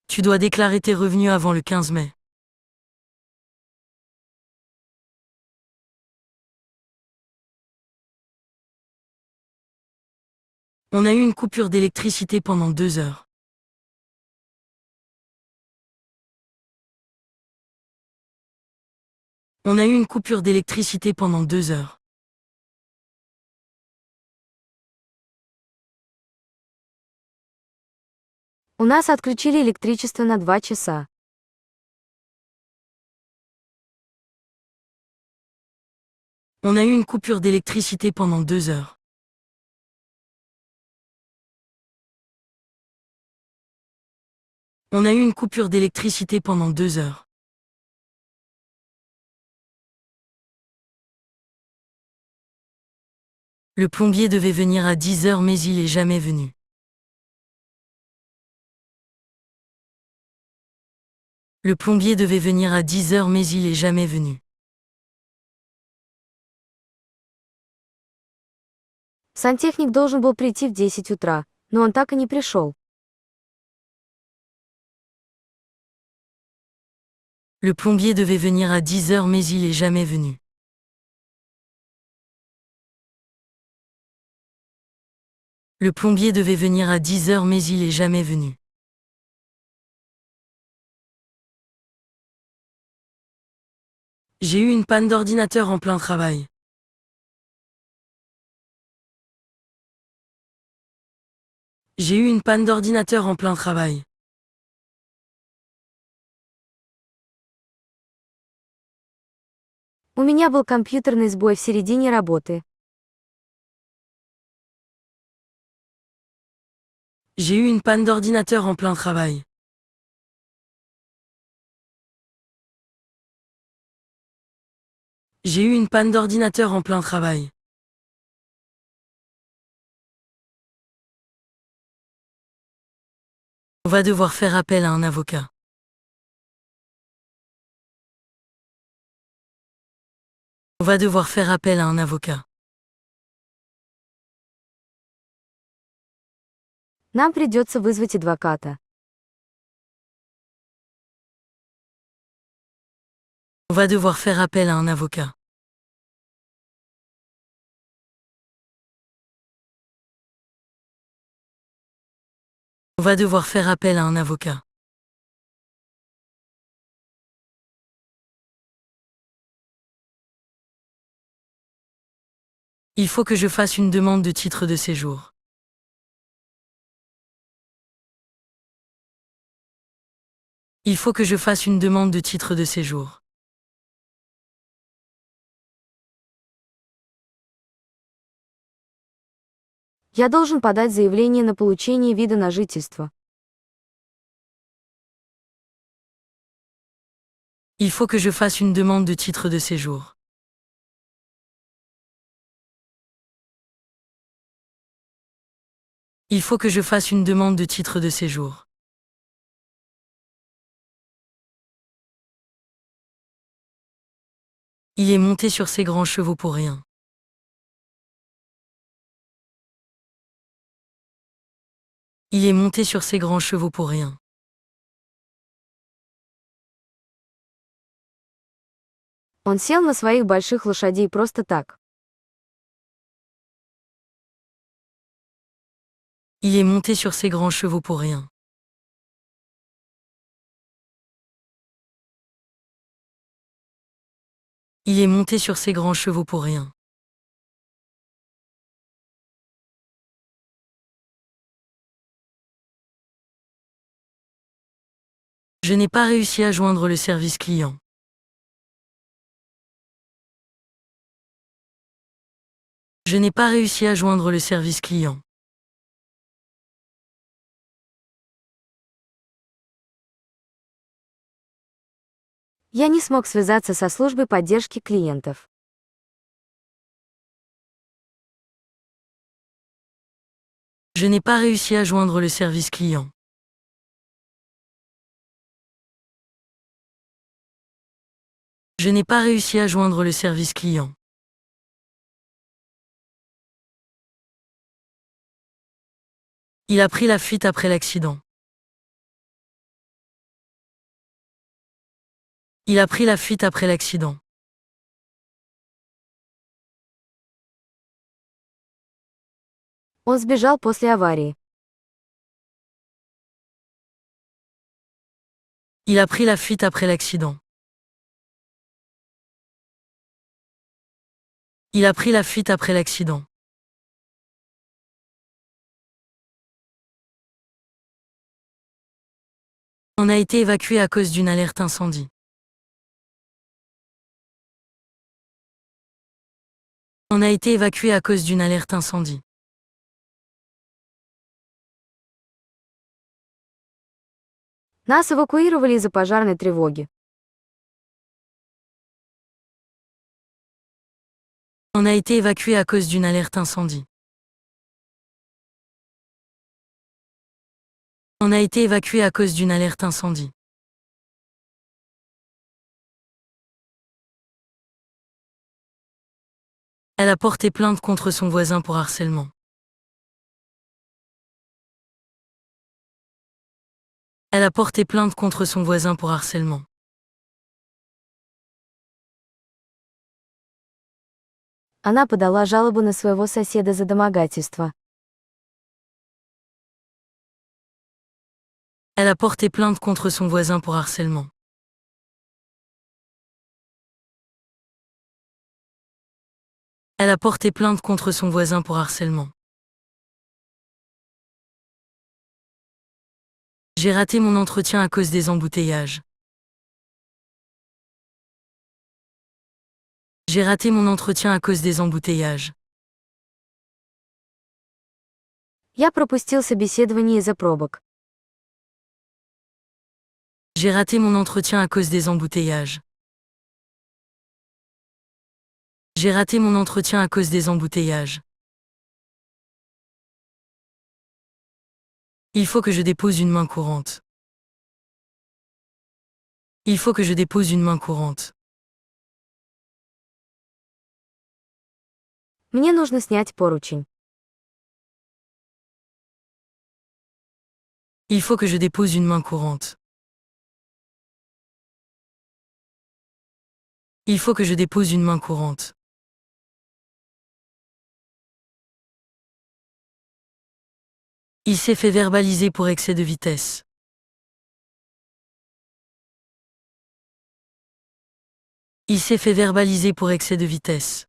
Tu dois déclarer tes revenus avant le 15 mai. On a eu une coupure d'électricité pendant 2 heures. On a eu une coupure d'électricité pendant 2 heures. У нас отключили электричество на 2 часа. On a eu une coupure d'électricité pendant 2 heures. On a eu une coupure d'électricité pendant 2 heures. Le plombier devait venir à 10 heures mais il est jamais venu. Le plombier devait venir à 10 heures mais il est jamais venu. Сантехник должен был прийти в 10 утра, но он так и не пришел. Le plombier devait venir à 10 heures mais il est jamais venu. Le plombier devait venir à 10 heures mais il est jamais venu. J'ai eu une panne d'ordinateur en plein travail. J'ai eu une panne d'ordinateur en plein travail. У меня был компьютерный сбой в середине работы. J'ai eu une panne d'ordinateur en plein travail. J'ai eu une panne d'ordinateur en plein travail. On va devoir faire appel à un avocat. On va devoir faire appel à un avocat. Нам придется вызвать адвоката. On va devoir faire appel à un avocat. On va devoir faire appel à un avocat. Il faut que je fasse une demande de titre de séjour. Il faut que je fasse une demande de titre de séjour. Я должен подать заявление на получение вида на жительство. Il faut que je fasse une demande de titre de séjour. Il faut que je fasse une demande de titre de séjour. Il est monté sur ses grands chevaux pour rien. Il est monté sur ses grands chevaux pour rien. Он сел на своих больших лошадей просто так. Il est monté sur ses grands chevaux pour rien. Il est monté sur ses grands chevaux pour rien. Je n'ai pas réussi à joindre le service client. Je n'ai pas réussi à joindre le service client. Я не смог связаться со службой поддержки клиентов. Je n'ai pas réussi à joindre le service client. Je n'ai pas réussi à joindre le service client. Il a pris la fuite après l'accident. Il a pris la fuite après l'accident. Он сбежал после аварии. Il a pris la fuite après l'accident. Il a pris la fuite après l'accident. On a été évacué à cause d'une alerte incendie. On a été évacué à cause d'une alerte incendie. Нас эвакуировали из-за пожарной тревоги. On a été évacué à cause d'une alerte incendie. On a été évacué à cause d'une alerte incendie. Elle a porté plainte contre son voisin pour harcèlement. Elle a porté plainte contre son voisin pour harcèlement. Она подала жалобу на своего соседа за домогательство. Elle a porté plainte contre son voisin pour harcèlement. Elle a porté plainte contre son voisin pour harcèlement. J'ai raté mon entretien à cause des embouteillages. J'ai raté mon entretien à cause des embouteillages. Я пропустил собеседование из-за пробок. J'ai raté mon entretien à cause des embouteillages. J'ai raté mon entretien à cause des embouteillages. Il faut que je dépose une main courante. Il faut que je dépose une main courante. Мне нужно снять поручень. Il faut que je dépose une main courante. Il faut que je dépose une main courante. Il s'est fait verbaliser pour excès de vitesse. Il s'est fait verbaliser pour excès de vitesse.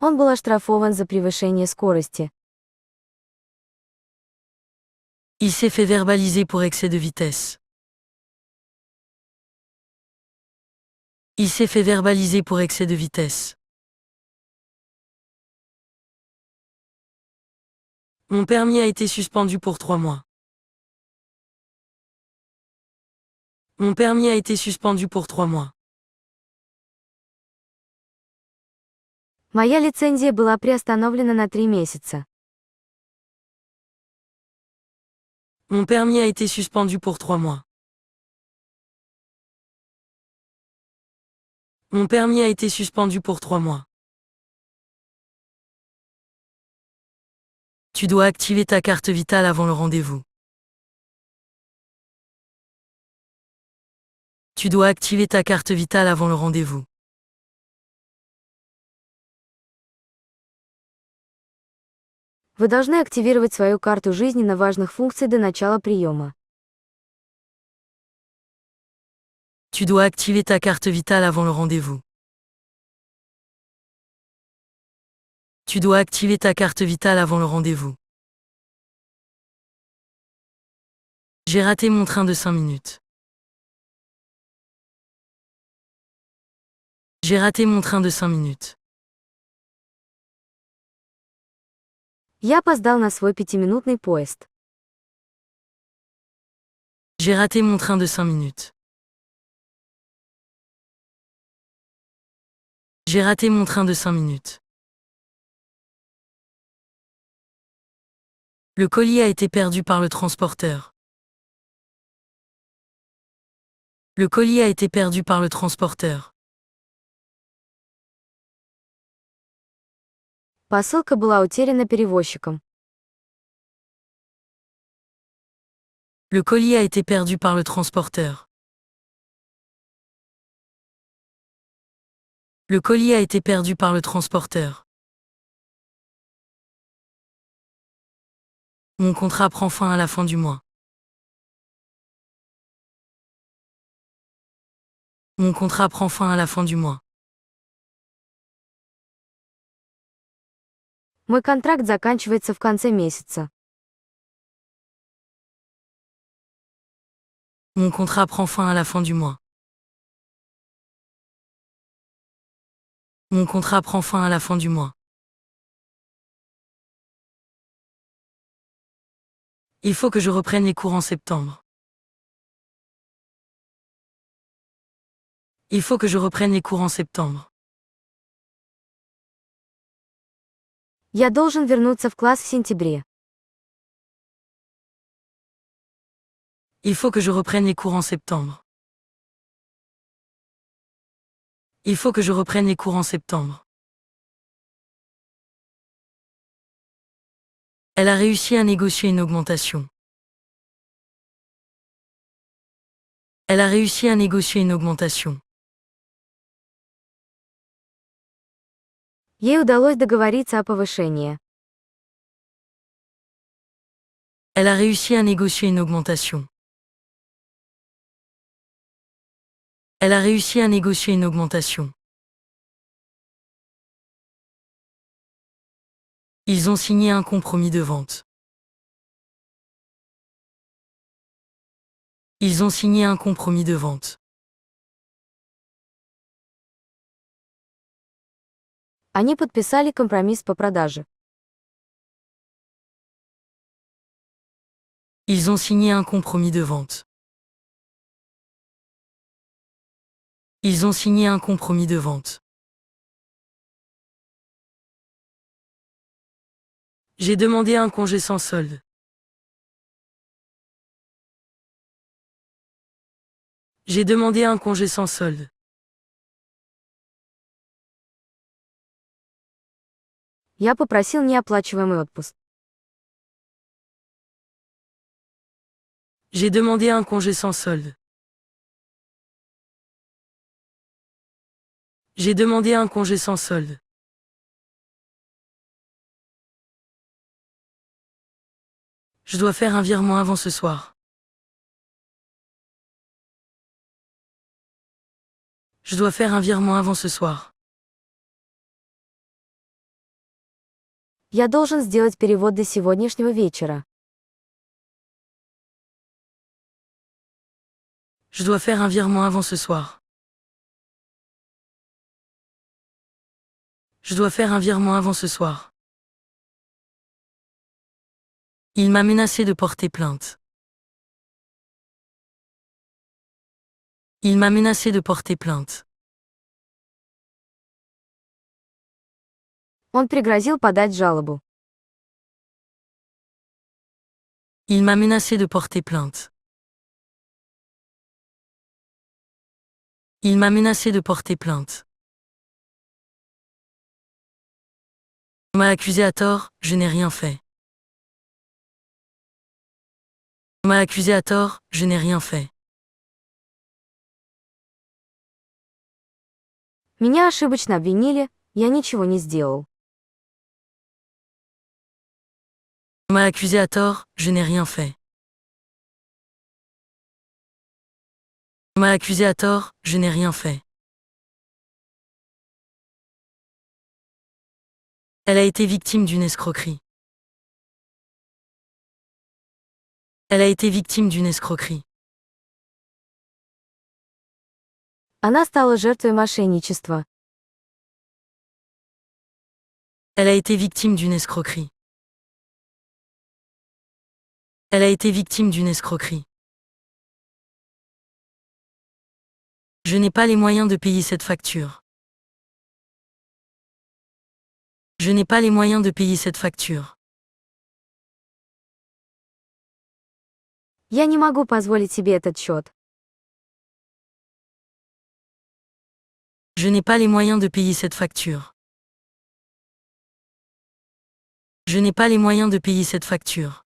Он был оштрафован за превышение скорости. Il s'est fait verbaliser pour excès de vitesse. Il s'est fait verbaliser pour excès de vitesse. Mon permis a été suspendu pour 3 mois. Mon permis a été suspendu pour 3 mois. Моя лицензия была приостановлена на 3 месяца. Mon permis a été suspendu pour 3 mois. Mon permis a été suspendu pour 3 mois. Tu dois activer ta carte vitale avant le rendez-vous. Tu dois activer ta carte vitale avant le rendez-vous. Вы должны активировать свою карту жизненно важных функций до начала приема. Tu dois activer ta carte vitale avant le rendez-vous. Tu dois activer ta carte vitale avant le rendez-vous. J'ai raté mon train de 5 minutes. J'ai raté mon train de 5 minutes. Я опоздал на свой 5-минутный поезд. J'ai raté mon train de 5 minutes. J'ai raté mon train de 5 minutes. Le colis a été perdu par le transporteur. Le colis a été perdu par le transporteur. Посылка была утеряна перевозчиком. Le colis a été perdu par le transporteur. Le colis a été perdu par le transporteur. Mon contrat prend fin à la fin du mois. Mon contrat prend fin à la fin du mois. Мой контракт заканчивается в конце месяца. Mon contrat prend fin à la fin du mois. Mon contrat prend fin à la fin du mois. Il faut que je reprenne les cours en septembre. Il faut que je reprenne les cours en septembre. Я должен вернуться в класс в сентябре. Il faut que je reprenne les cours en septembre. Il faut que je reprenne les cours en septembre. Elle a réussi à négocier une augmentation. Elle a réussi à négocier une augmentation. Ей удалось договориться о повышении. Elle a réussi à négocier une augmentation. Elle a réussi à négocier une augmentation. Ils ont signé un compromis de vente. Ils ont signé un compromis de vente. Они подписали компромисс по продаже. Ils ont signé un compromis de vente. Ils ont signé un compromis de vente. J'ai demandé un congé sans solde. J'ai demandé un congé sans solde. Я попросил неоплачиваемый отпуск. J'ai demandé un congé sans solde. J'ai demandé un congé sans solde. Je dois faire un virement avant ce soir. Je dois faire un virement avant ce soir. Я должен сделать перевод до сегодняшнего вечера. Je dois faire un virement avant ce soir. Je dois faire un virement avant ce soir. Il m'a menacé de porter plainte. Il m'a menacé de porter plainte. Он пригрозил подать жалобу. Il m'a menacé de porter plainte. Il m'a menacé de porter plainte. On m'a accusé à tort, je n'ai rien fait. On m'a accusé à tort, je n'ai rien fait. Меня ошибочно обвинили, я ничего не сделал. On m'a accusé à tort, je n'ai rien fait. On m'a accusé à tort, je n'ai rien fait. Elle a été victime d'une escroquerie. Elle a été victime d'une escroquerie. Она стала жертвой мошенничества. Elle a été victime d'une escroquerie. Elle a été victime d'une escroquerie. Je n'ai pas les moyens de payer cette facture. Je n'ai pas les moyens de payer cette facture. Я не могу позволить себе этот счет. Je n'ai pas les moyens de payer cette facture. Je n'ai pas les moyens de payer cette facture.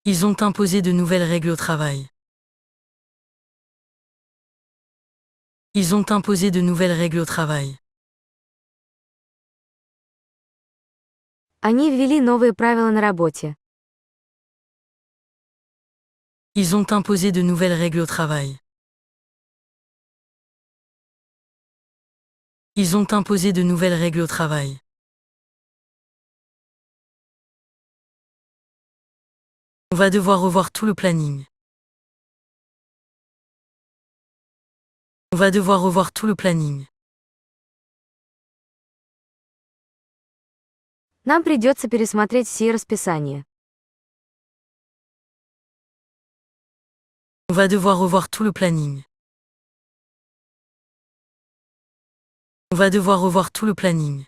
Ils ont imposé de nouvelles règles au travail. Ils ont imposé de nouvelles règles au travail. Они ввели новые правила на работе. Ils ont imposé de nouvelles règles au travail. Ils ont imposé de nouvelles règles au travail. On va devoir revoir tout le planning. On va devoir revoir tout le planning. Нам придется пересмотреть все расписания. On va devoir revoir tout le planning. On va devoir revoir tout le planning.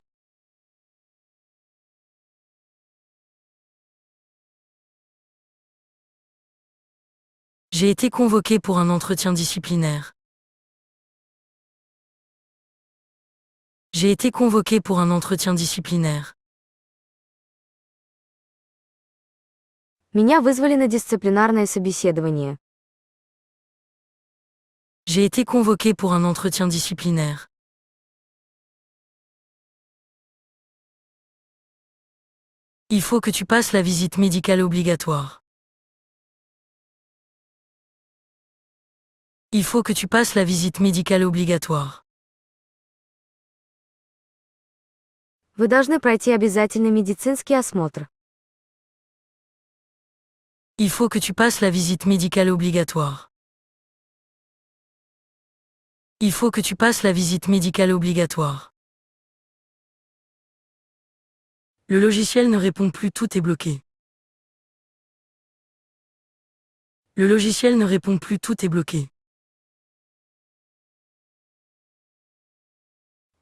J'ai été convoqué pour un entretien disciplinaire. J'ai été convoqué pour un entretien disciplinaire. Меня вызвали на дисциплинарное собеседование. J'ai été convoqué pour un entretien disciplinaire. Il faut que tu passes la visite médicale obligatoire. Il faut que tu passes la visite médicale obligatoire. Вы должны пройти обязательный медицинский осмотр. Il faut que tu passes la visite médicale obligatoire. Il faut que tu passes la visite médicale obligatoire. Le logiciel ne répond plus, tout est bloqué. Le logiciel ne répond plus, tout est bloqué.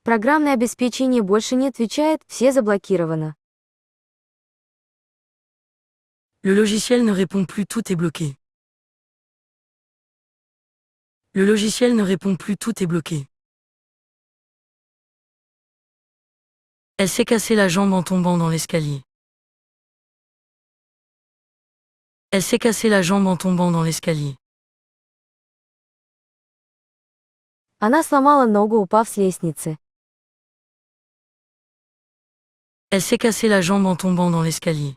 Программное обеспечение больше не отвечает, все заблокировано. Le logiciel ne répond plus, tout est bloqué. Le logiciel ne répond plus, tout est bloqué. Elle s'est cassé la jambe en tombant dans l'escalier. Elle s'est cassé la jambe en tombant dans l'escalier. Она сломала ногу, упав с лестницы. Elle s'est cassé la jambe en tombant dans l'escalier.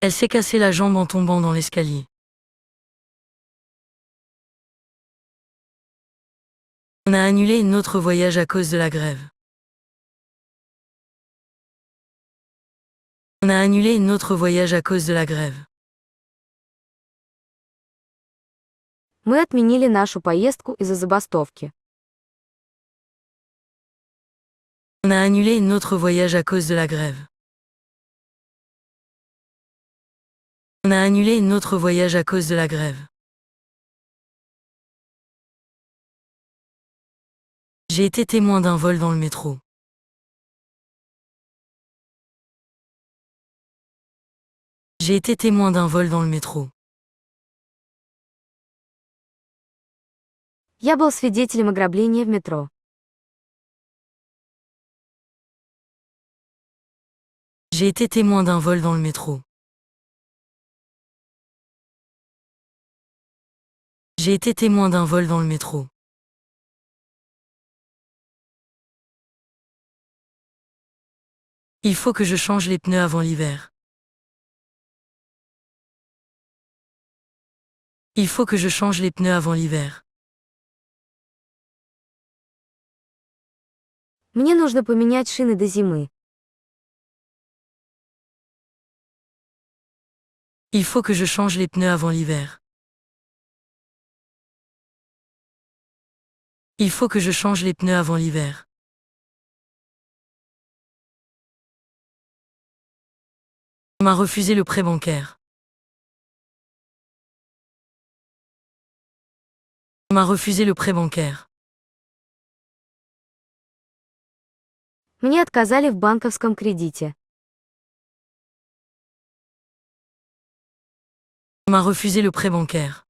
Elle s'est cassé la jambe en tombant dans l'escalier. On a annulé notre voyage à cause de la grève. On a annulé notre voyage à cause de la grève. Мы отменили нашу поездку из-за забастовки. On a annulé notre voyage à cause de la grève. On a annulé notre voyage à cause de la grève. J'ai été témoin d'un vol dans le métro. J'ai été témoin d'un vol dans le métro. Я был свидетелем ограбления в метро. J'ai été témoin d'un vol dans le métro. J'ai été témoin d'un vol dans le métro. Il faut que je change les pneus avant l'hiver. Il faut que je change les pneus avant l'hiver. Мне нужно поменять шины до зимы. Il faut que je change les pneus avant l'hiver. Il faut que je change les pneus avant l'hiver. On m'a refusé le prêt bancaire. On m'a refusé le prêt bancaire. Мне отказали в банковском кредите. On m'a refusé le prêt bancaire.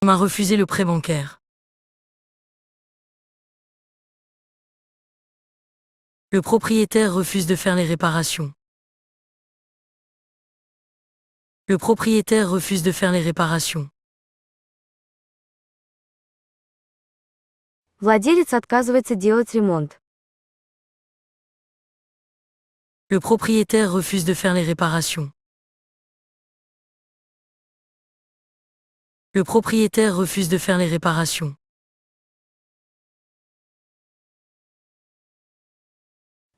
On m'a refusé le prêt bancaire. Le propriétaire refuse de faire les réparations. Le propriétaire refuse de faire les réparations. Владелец отказывается делать ремонт. Le propriétaire refuse de faire les réparations. Le propriétaire refuse de faire les réparations.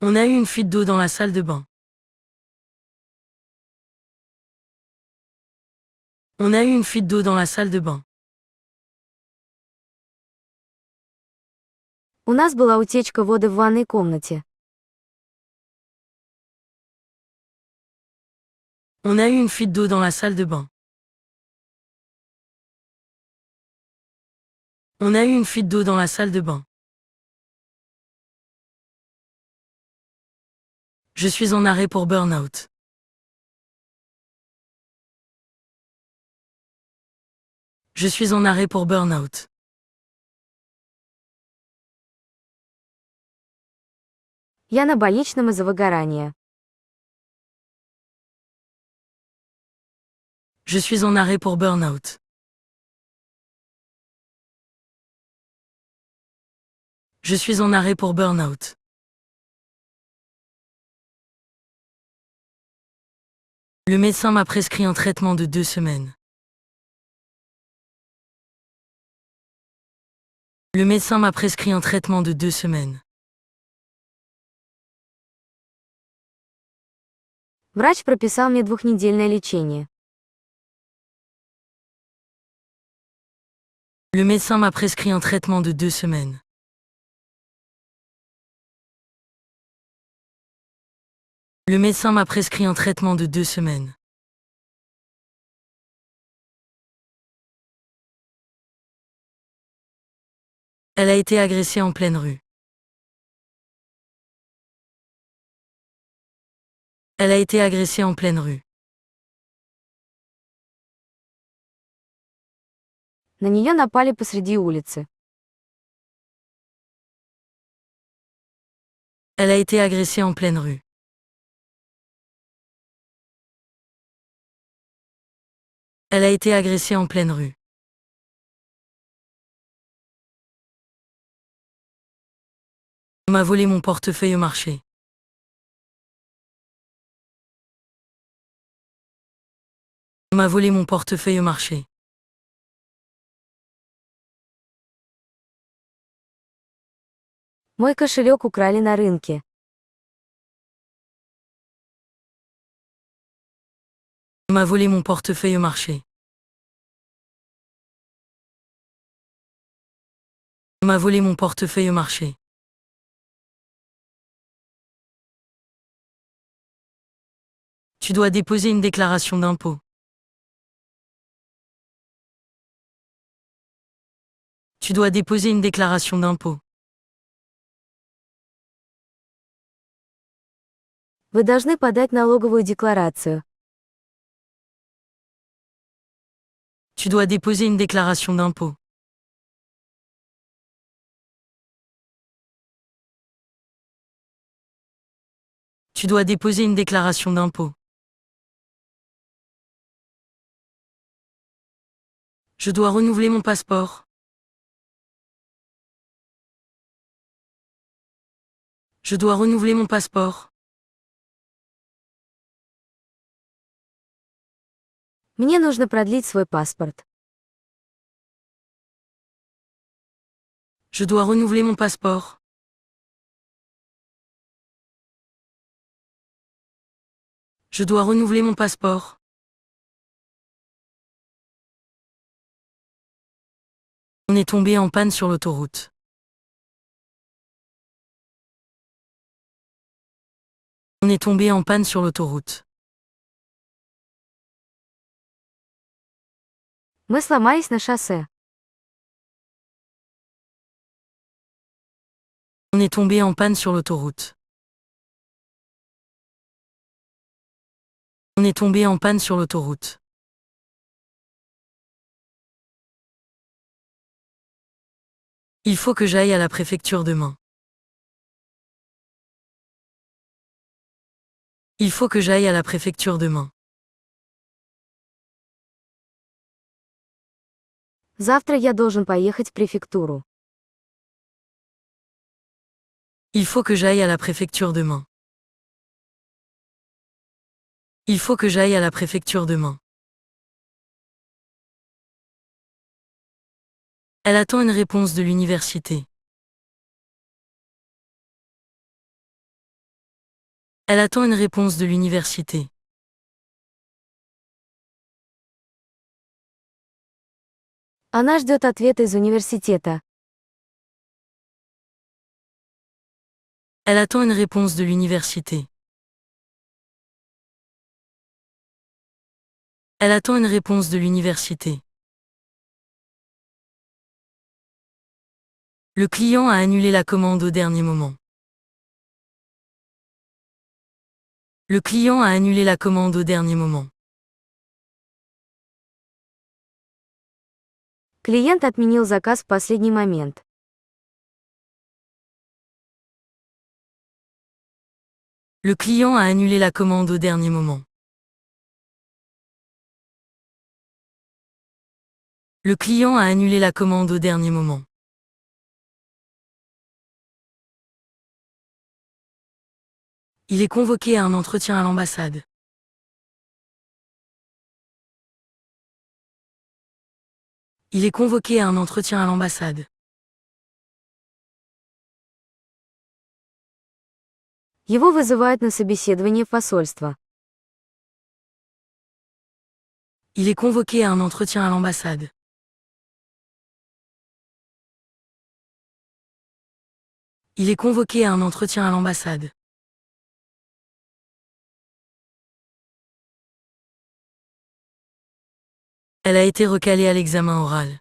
On a eu une fuite d'eau dans la salle de bain. On a eu une fuite d'eau dans la salle de bain. У нас была утечка воды в ванной комнате. On a eu une fuite d'eau dans la salle de bain. On a eu une fuite d'eau dans la salle de bain. Je suis en arrêt pour burn-out. Je suis en arrêt pour burn-out. Я на больничном из-за выгорания. Je suis en arrêt pour burn-out. Je suis en arrêt pour burn-out. Le médecin m'a prescrit un traitement de 2 semaines. Le médecin m'a prescrit un traitement de 2 semaines. Врач прописал мне двухнедельное лечение. Le médecin m'a prescrit un traitement de 2 semaines. Le médecin m'a prescrit un traitement de 2 semaines. Elle a été agressée en pleine rue. Elle a été agressée en pleine rue. На нее напали посреди улицы. Elle a été agressée en pleine rue. Elle a été agressée en pleine rue. On m'a volé mon portefeuille au marché. On m'a volé mon portefeuille au marché. Мой кошелек украли на рынке. On m'a volé mon portefeuille au marché. On m'a volé mon portefeuille au marché. Tu dois déposer une déclaration d'impôt. Tu dois déposer une déclaration d'impôt. Вы должны подать налоговую декларацию. Tu dois déposer une déclaration d'impôt. Tu dois déposer une déclaration d'impôt. Je dois renouveler mon passeport. Je dois renouveler mon passeport. Мне нужно продлить свой паспорт. Je dois renouveler mon passeport. Je dois renouveler mon passeport. On est tombé en panne sur l'autoroute. On est tombé en panne sur l'autoroute. Мы сломались на шоссе. On est tombé en panne sur l'autoroute. On est tombé en panne sur l'autoroute. Il faut que j'aille à la préfecture demain. Il faut que j'aille à la préfecture demain. Завтра я должен поехать в префектуру. Il faut que j'aille à la préfecture demain. Il faut que j'aille à la préfecture demain. Elle attend une réponse de l'université. Elle attend une réponse de l'université. Она ждет ответа из университета. Elle attend une réponse de l'université. Elle attend une réponse de l'université. Le client a annulé la commande au dernier moment. Le client a annulé la commande au dernier moment. Клиент отменил заказ в последний момент. Le client a annulé la commande au dernier moment. Le client a annulé la commande au dernier moment. Il est convoqué à un entretien à l'ambassade. Il est convoqué à un entretien à l'ambassade. Его вызывают на собеседование в посольство. Il est convoqué à un entretien à l'ambassade. Il est convoqué à un entretien à l'ambassade. Elle a été recalée à l'examen oral.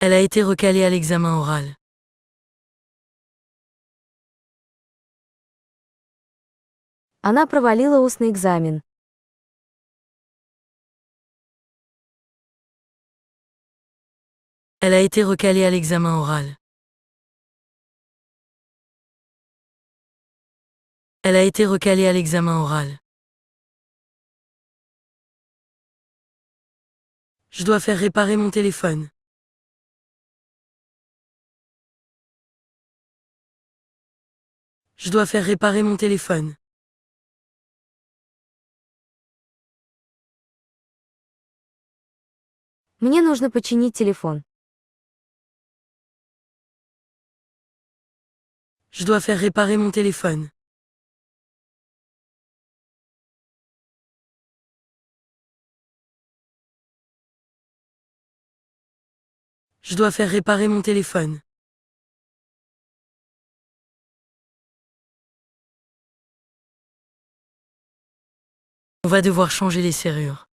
Elle a été recalée à l'examen oral. Она провалила устный экзамен. Elle a été recalée à l'examen oral. Elle a été recalée à l'examen oral. Je dois faire réparer mon téléphone. Je dois faire réparer mon téléphone. Мне нужно починить телефон. Je dois faire réparer mon téléphone. Je dois faire réparer mon téléphone. On va devoir changer les serrures.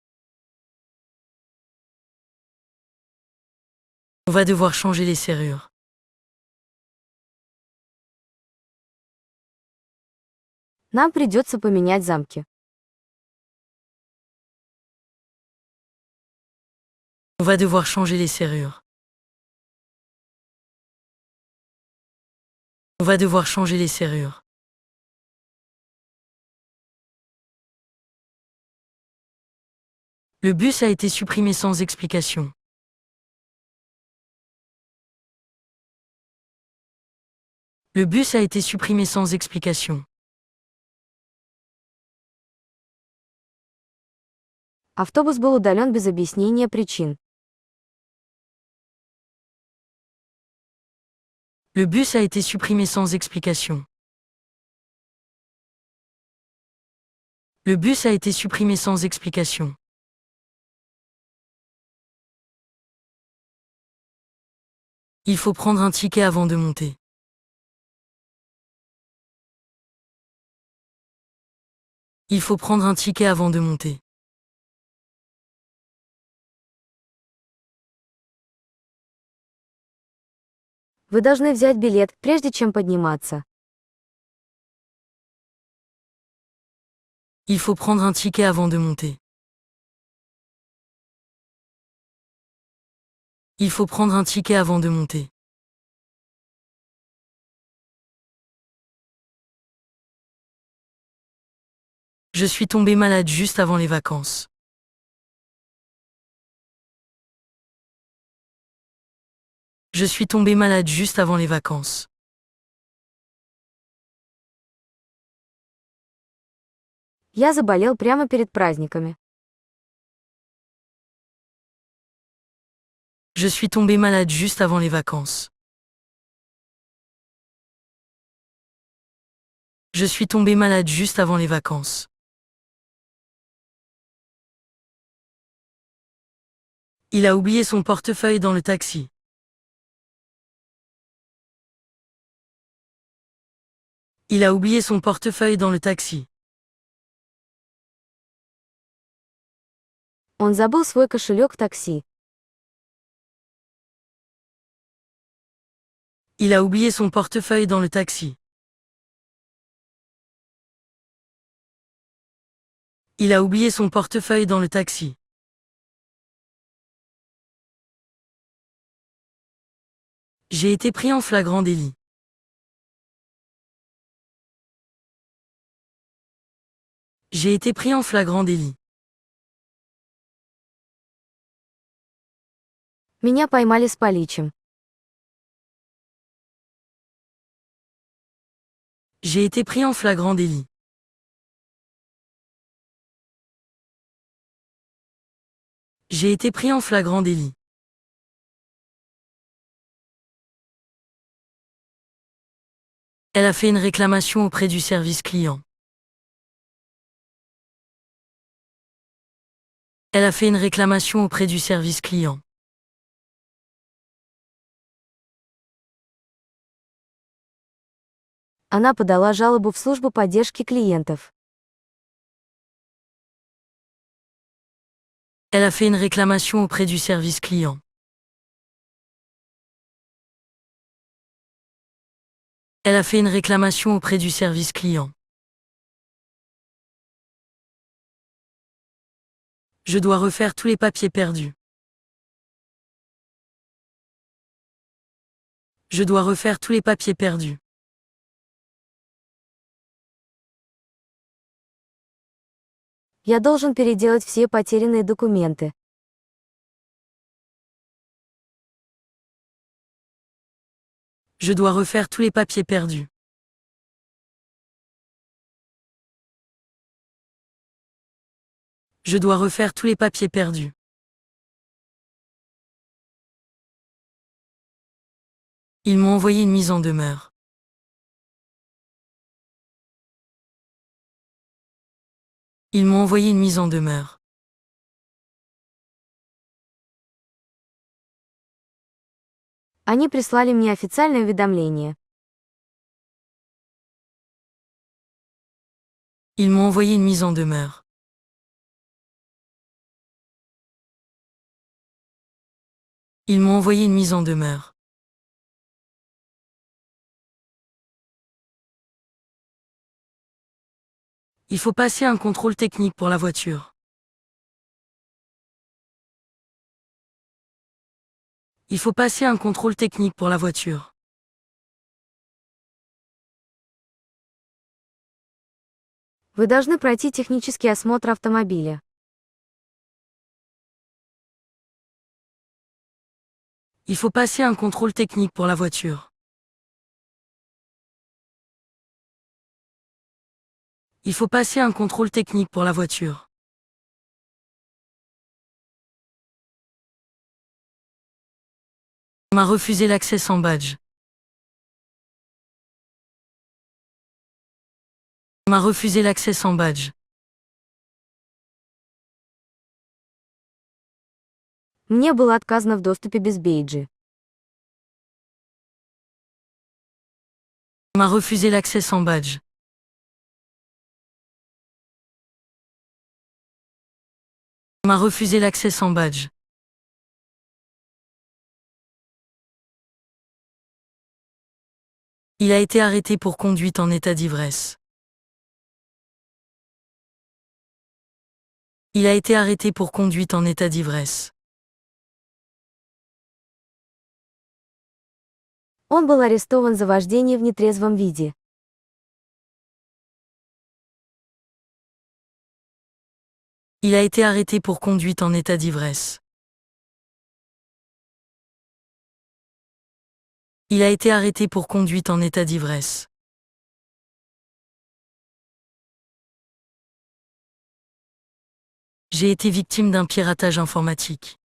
On va devoir changer les serrures. Нам придется поменять замки. On va devoir changer les serrures. On va devoir changer les serrures. Le bus a été supprimé sans explication. Le bus a été supprimé sans explication. Автобус был удален без объяснения причин. Le bus a été supprimé sans explication. Le bus a été supprimé sans explication. Il faut prendre un ticket avant de monter. Il faut prendre un ticket avant de monter. Вы должны взять билет, прежде чем подниматься. Il faut prendre un ticket avant de monter. Il faut prendre un ticket avant de monter. Je suis tombé malade juste avant les vacances. Je suis tombé malade juste avant les vacances. Я заболел прямо перед праздниками. Je suis tombé malade juste avant les vacances. Je suis tombé malade juste avant les vacances. Il a oublié son portefeuille dans le taxi. Il a oublié son portefeuille dans le taxi. Он забыл свой кошелек в такси. Il a oublié son portefeuille dans le taxi. Il a oublié son portefeuille dans le taxi. J'ai été pris en flagrant délit. J'ai été pris en flagrant délit. Меня поймали с поличем. J'ai été pris en flagrant délit. J'ai été pris en flagrant délit. Elle a fait une réclamation auprès du service client. Elle a fait une réclamation auprès du service client. Она подала жалобу в службу поддержки клиентов. Elle a fait une réclamation auprès du service client. Elle a fait une réclamation auprès du service client. Je dois refaire tous les papiers perdus. Je dois refaire tous les papiers perdus. Я должен переделать все потерянные документы. Je dois refaire tous les papiers perdus. Je dois refaire tous les papiers perdus. Ils m'ont envoyé une mise en demeure. Ils m'ont envoyé une mise en demeure. Они прислали мне официальное уведомление. Ils m'ont envoyé une mise en demeure. Ils m'ont envoyé une mise en demeure. Il faut passer un contrôle technique pour la voiture. Il faut passer un contrôle technique pour la voiture. Вы должны пройти технический осмотр автомобиля. Il faut passer un contrôle technique pour la voiture. Il faut passer un contrôle technique pour la voiture. On m'a refusé l'accès sans badge. On m'a refusé l'accès sans badge. Мне было отказано в доступе без бейджи. On m'a refusé l'accès sans badge. On m'a refusé l'accès sans badge. Il a été arrêté pour conduite en état d'ivresse. Il a été arrêté pour conduite en état d'ivresse. Он был арестован за вождение в нетрезвом виде. Il a été arrêté pour conduite en état d'ivresse. Il a été arrêté pour conduite en état d'ivresse. J'ai été victime d'un piratage informatique.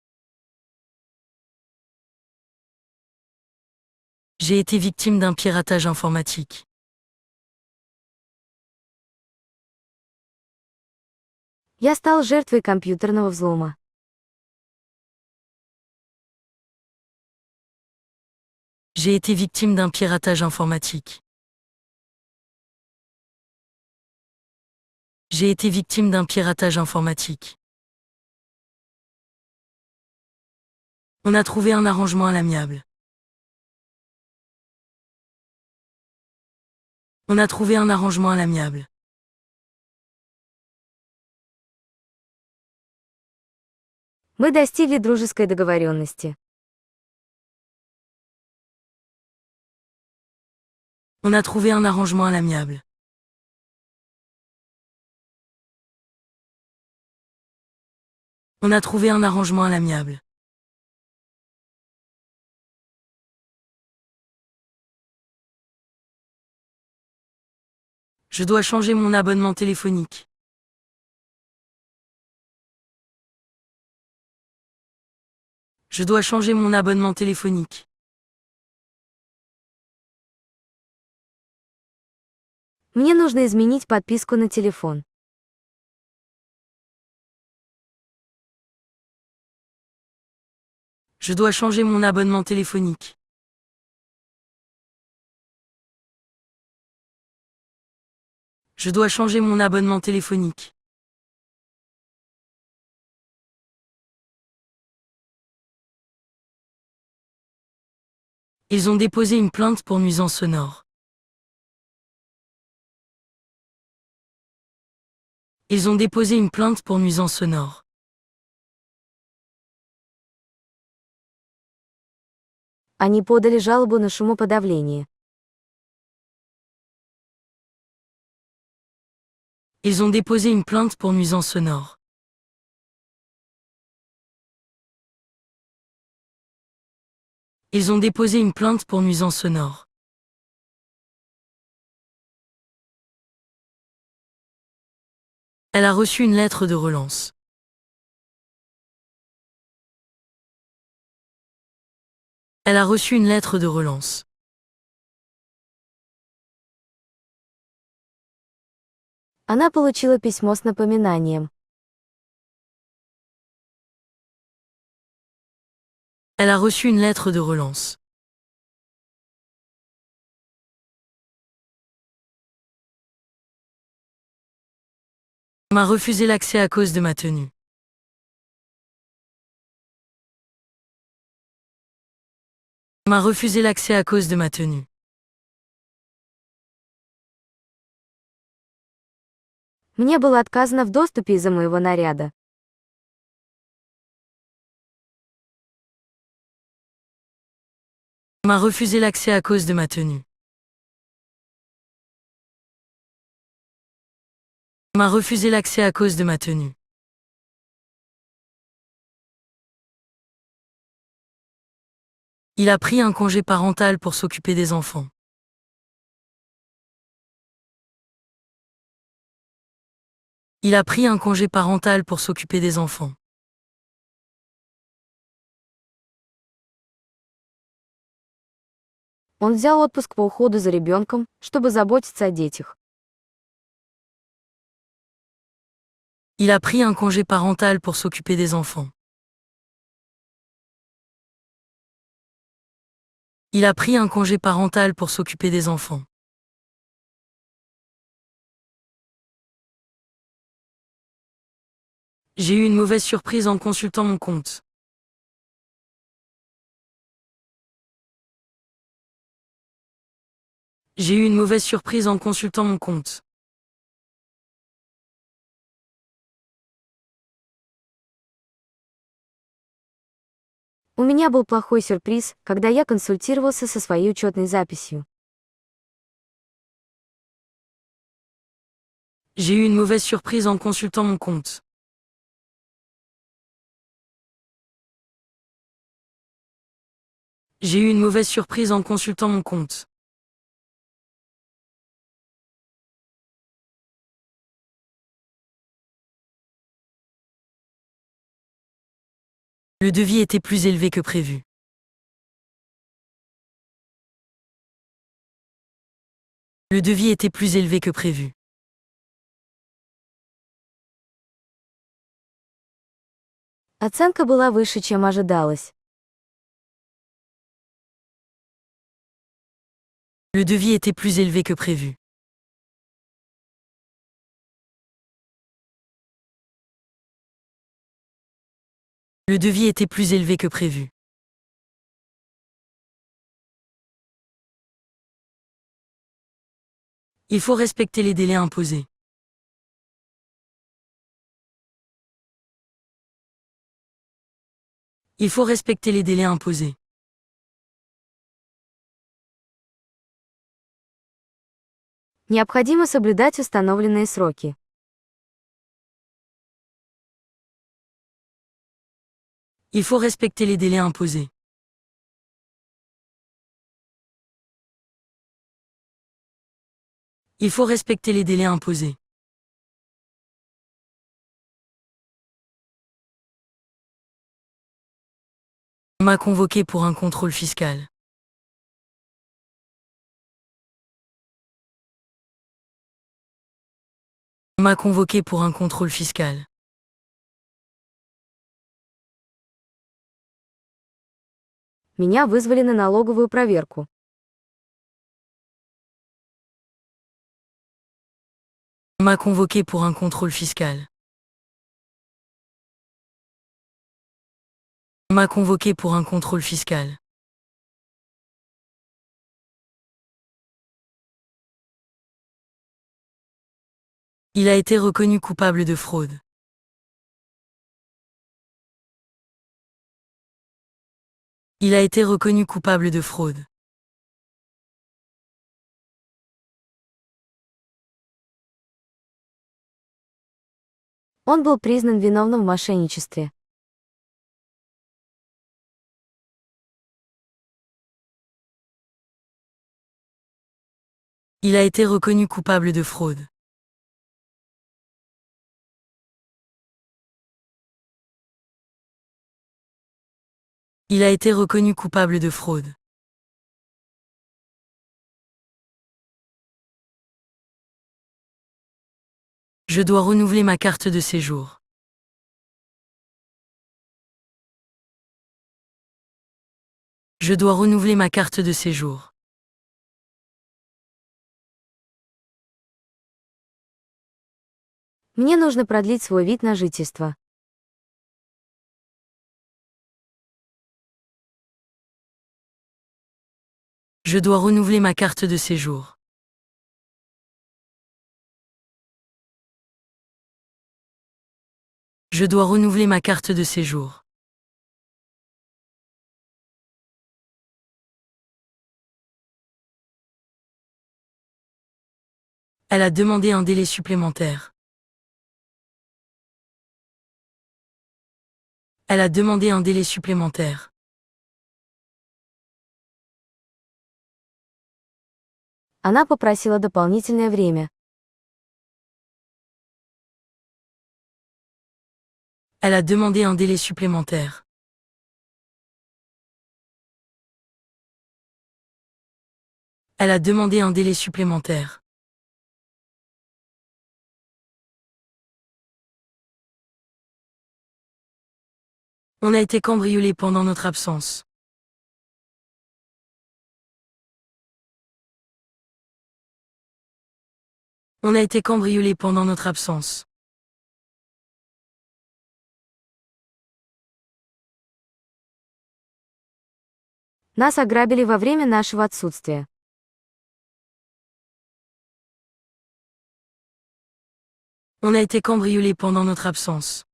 J'ai été victime d'un piratage informatique. Я стал жертвой компьютерного взлома. J'ai été victime d'un piratage informatique. J'ai été victime d'un piratage informatique. On a trouvé un arrangement à l'amiable. On a trouvé un arrangement à l'amiable. Мы достигли дружеской договоренности. On a trouvé un arrangement à l'amiable. On a trouvé un arrangement à l'amiable. Je dois changer mon abonnement téléphonique. Je dois changer mon abonnement téléphonique. Мне нужно изменить подписку на телефон. Je dois changer mon abonnement téléphonique. Je dois changer mon abonnement téléphonique. Ils ont déposé une plainte pour nuisance sonore. Ils ont déposé une plainte pour nuisance sonore. Они подали жалобу на шумоподавление. Ils ont déposé une plainte pour nuisance sonore. Ils ont déposé une plainte pour nuisance sonore. Elle a reçu une lettre de relance. Elle a reçu une lettre de relance. Она получила письмо с напоминанием. Elle a reçu une lettre de relance. On m'a refusé l'accès à cause de ma tenue. On m'a refusé l'accès à cause de ma tenue. Мне было отказано в доступе из-за моего наряда. On m'a refusé l'accès à cause de ma tenue. On m'a refusé l'accès à cause de ma tenue. Il a pris un congé parental pour s'occuper des enfants. Il a pris un congé parental pour s'occuper des enfants. Он взял отпуск по уходу за ребенком, чтобы заботиться о детях. Il a pris un congé parental pour s'occuper des enfants. Il a pris un congé parental pour s'occuper des enfants. J'ai eu une mauvaise surprise en consultant mon compte. J'ai eu une mauvaise surprise en consultant mon compte. У меня был плохой сюрприз, когда я консультировался со своей учетной записью. J'ai eu une mauvaise surprise en consultant mon compte. J'ai eu une mauvaise surprise en consultant mon compte. Le devis était plus élevé que prévu. Le devis était plus élevé que prévu. Оценка была выше, чем ожидалось. Le devis était plus élevé que prévu. Le devis était plus élevé que prévu. Il faut respecter les délais imposés. Il faut respecter les délais imposés. Необходимо соблюдать установленные сроки. Il faut respecter les délais imposés. Il faut respecter les délais imposés. On m'a convoqué pour un contrôle fiscal. On m'a convoqué pour un contrôle fiscal. Меня вызвали на налоговую проверку. On m'a convoqué pour un contrôle fiscal. On m'a convoqué pour un contrôle fiscal. Il a été reconnu coupable de fraude. Il a été reconnu coupable de fraude. Он был признан виновным в мошенничестве. Il a été reconnu coupable de fraude. Il a été reconnu coupable de fraude. Je dois renouveler ma carte de séjour. Je dois renouveler ma carte de séjour. Мне нужно продлить свой вид на жительство. Je dois renouveler ma carte de séjour. Je dois renouveler ma carte de séjour. Elle a demandé un délai supplémentaire. Elle a demandé un délai supplémentaire. Она попросила дополнительное время. Elle a demandé un délai supplémentaire. Elle a demandé un délai supplémentaire. On a été cambriolé pendant notre absence. On a été cambriolé pendant notre absence. Нас ограбили во время нашего отсутствия. On a été cambriolé pendant notre absence.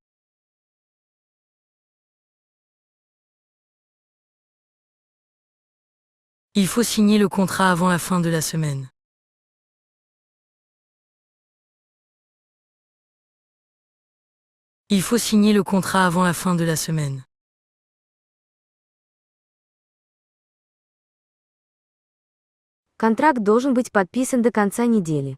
Il faut signer le contrat avant la fin de la semaine. Il faut signer le contrat avant la fin de la semaine. Контракт должен быть подписан до конца недели.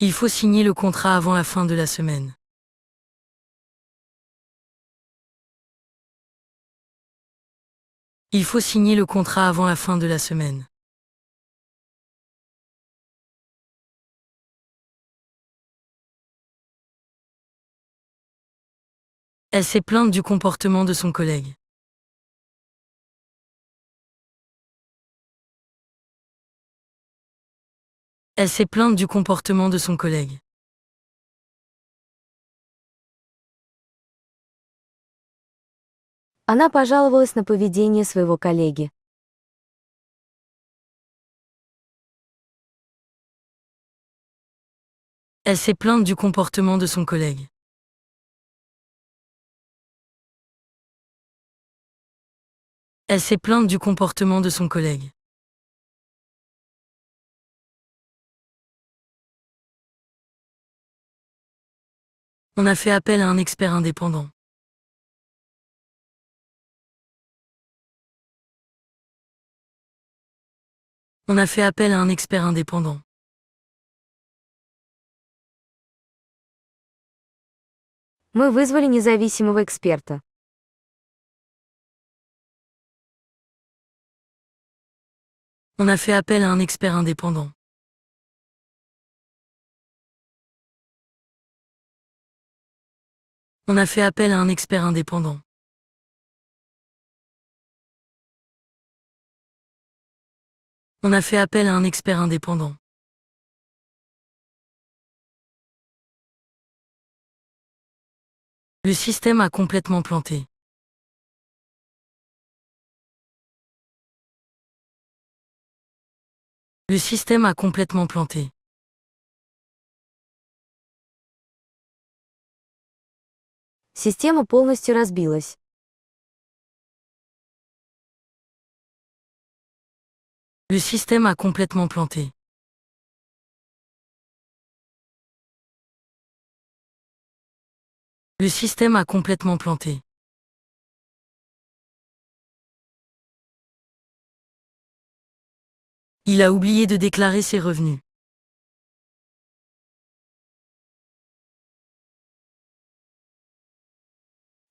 Il faut signer le contrat avant la fin de la semaine. Il faut signer le contrat avant la fin de la semaine. Elle s'est plainte du comportement de son collègue. Elle s'est plainte du comportement de son collègue. Она пожаловалась на поведение своего коллеги. Elle s'est plainte du comportement de son collègue. Elle s'est plainte du comportement de son collègue. On a fait appel à un expert indépendant. On a fait appel à un expert indépendant. Мы вызвали независимого эксперта. On a fait appel à un expert indépendant. On a fait appel à un expert indépendant. On a fait appel à un expert indépendant. Le système a complètement planté. Le système a complètement planté. Система полностью разбилась. Le système a complètement planté. Le système a complètement planté. Il a oublié de déclarer ses revenus.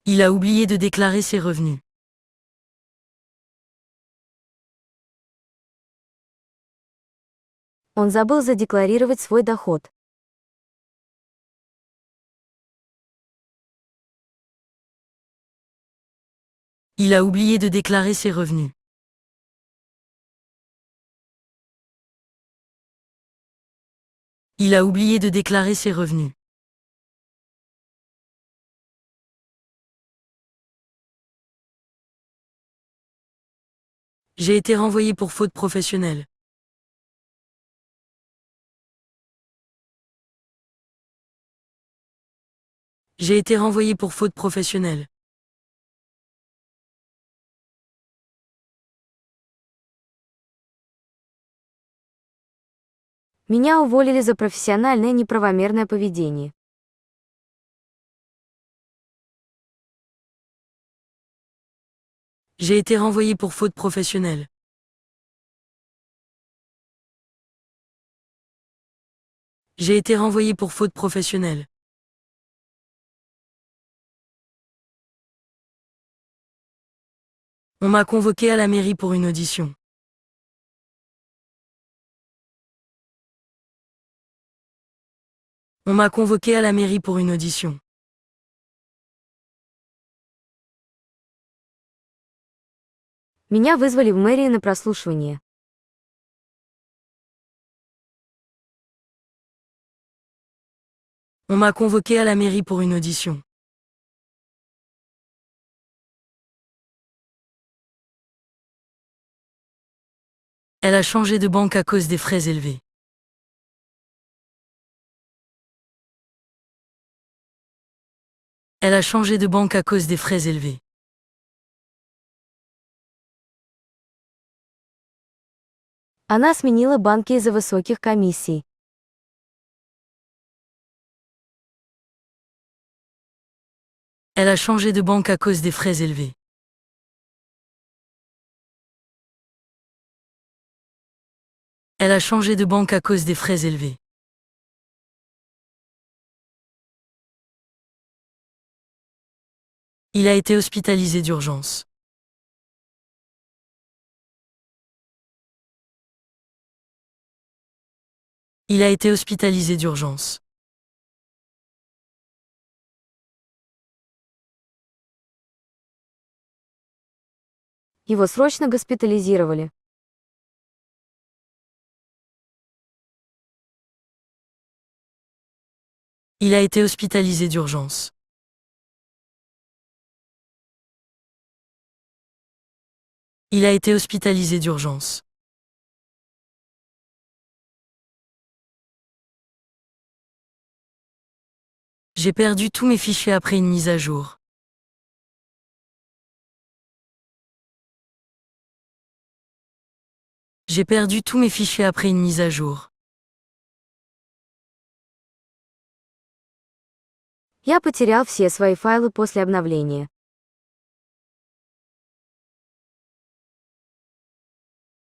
Il a oublié de déclarer ses revenus. Он забыл задекларировать свой доход. Il a oublié de déclarer ses revenus. Il a oublié de déclarer ses revenus. J'ai été renvoyé pour faute professionnelle. J'ai été renvoyé pour faute professionnelle. Меня уволили за профессиональное неправомерное поведение. J'ai été renvoyé pour faute professionnelle. J'ai été renvoyé pour faute professionnelle. On m'a convoqué à la mairie pour une audition. On m'a convoqué à la mairie pour une audition. Меня вызвали в мэрию на прослушивание. On m'a convoqué à la mairie pour une audition. Elle a changé de banque à cause des frais élevés. Elle a changé de banque à cause des frais élevés. Она сменила банки из-за высоких комиссий. Elle a changé de banque à cause des frais élevés. Elle a changé de banque à cause des frais élevés. Il a été hospitalisé d'urgence. Il a été hospitalisé d'urgence. Его срочно госпитализировали. Il a été hospitalisé d'urgence. Il a été hospitalisé d'urgence. J'ai perdu tous mes fichiers après une mise à jour. J'ai perdu tous mes fichiers après une mise à jour. Я потерял все свои файлы после обновления.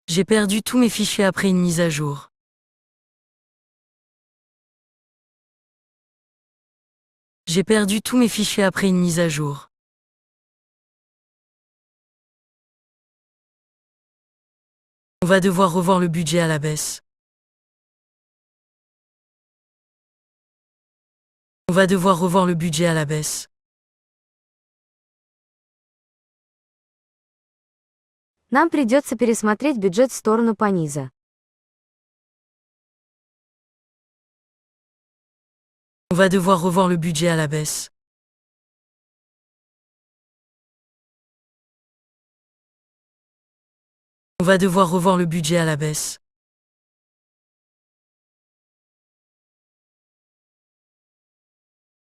J'ai perdu tous mes fichiers après une mise à jour. J'ai perdu tous mes fichiers après une mise à jour. On va devoir revoir le budget à la baisse. On va devoir revoir le budget à la baisse. Нам придется пересмотреть бюджет в сторону пониза. On va devoir revoir le budget à la baisse. On va devoir revoir le budget à la baisse.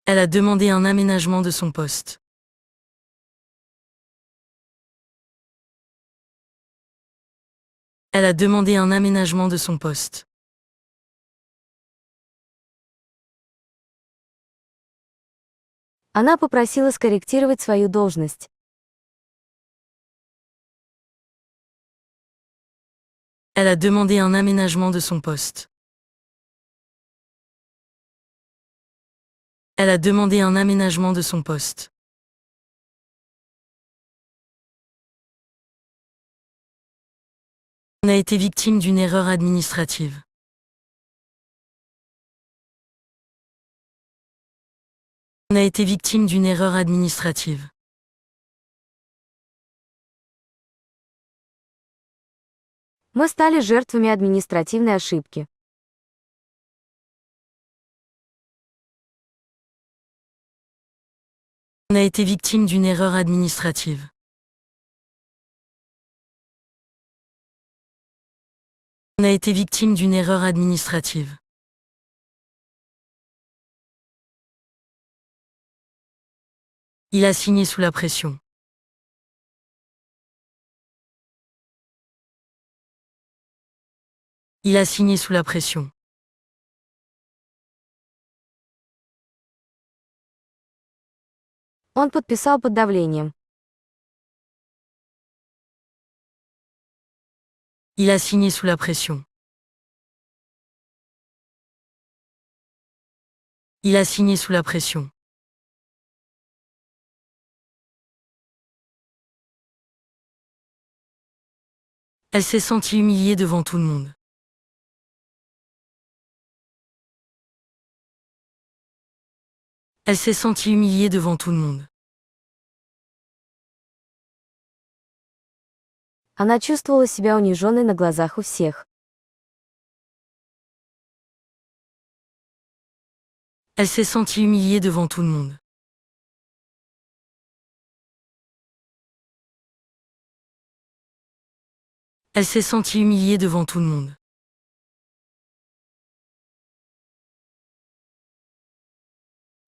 Elle a demandé un aménagement de son poste. Elle a demandé un aménagement de son poste. Она попросила скорректировать свою должность. Elle a demandé un aménagement de son poste. Elle a demandé un aménagement de son poste. On a été victime d'une erreur administrative. On a été victime d'une erreur administrative. Мы стали жертвами административной ошибки. On a été victime d'une erreur administrative. On a été victime d'une erreur administrative. Il a signé sous la pression. Il a signé sous la pression. Он подписал под давлением. Il a signé sous la pression. Il a signé sous la pression. Elle s'est sentie humiliée devant tout le monde. Elle s'est sentie humiliée devant tout le monde. Она чувствовала себя униженной на глазах у всех. Elle s'est sentie humiliée devant tout le monde. Elle s'est sentie humiliée devant tout le monde.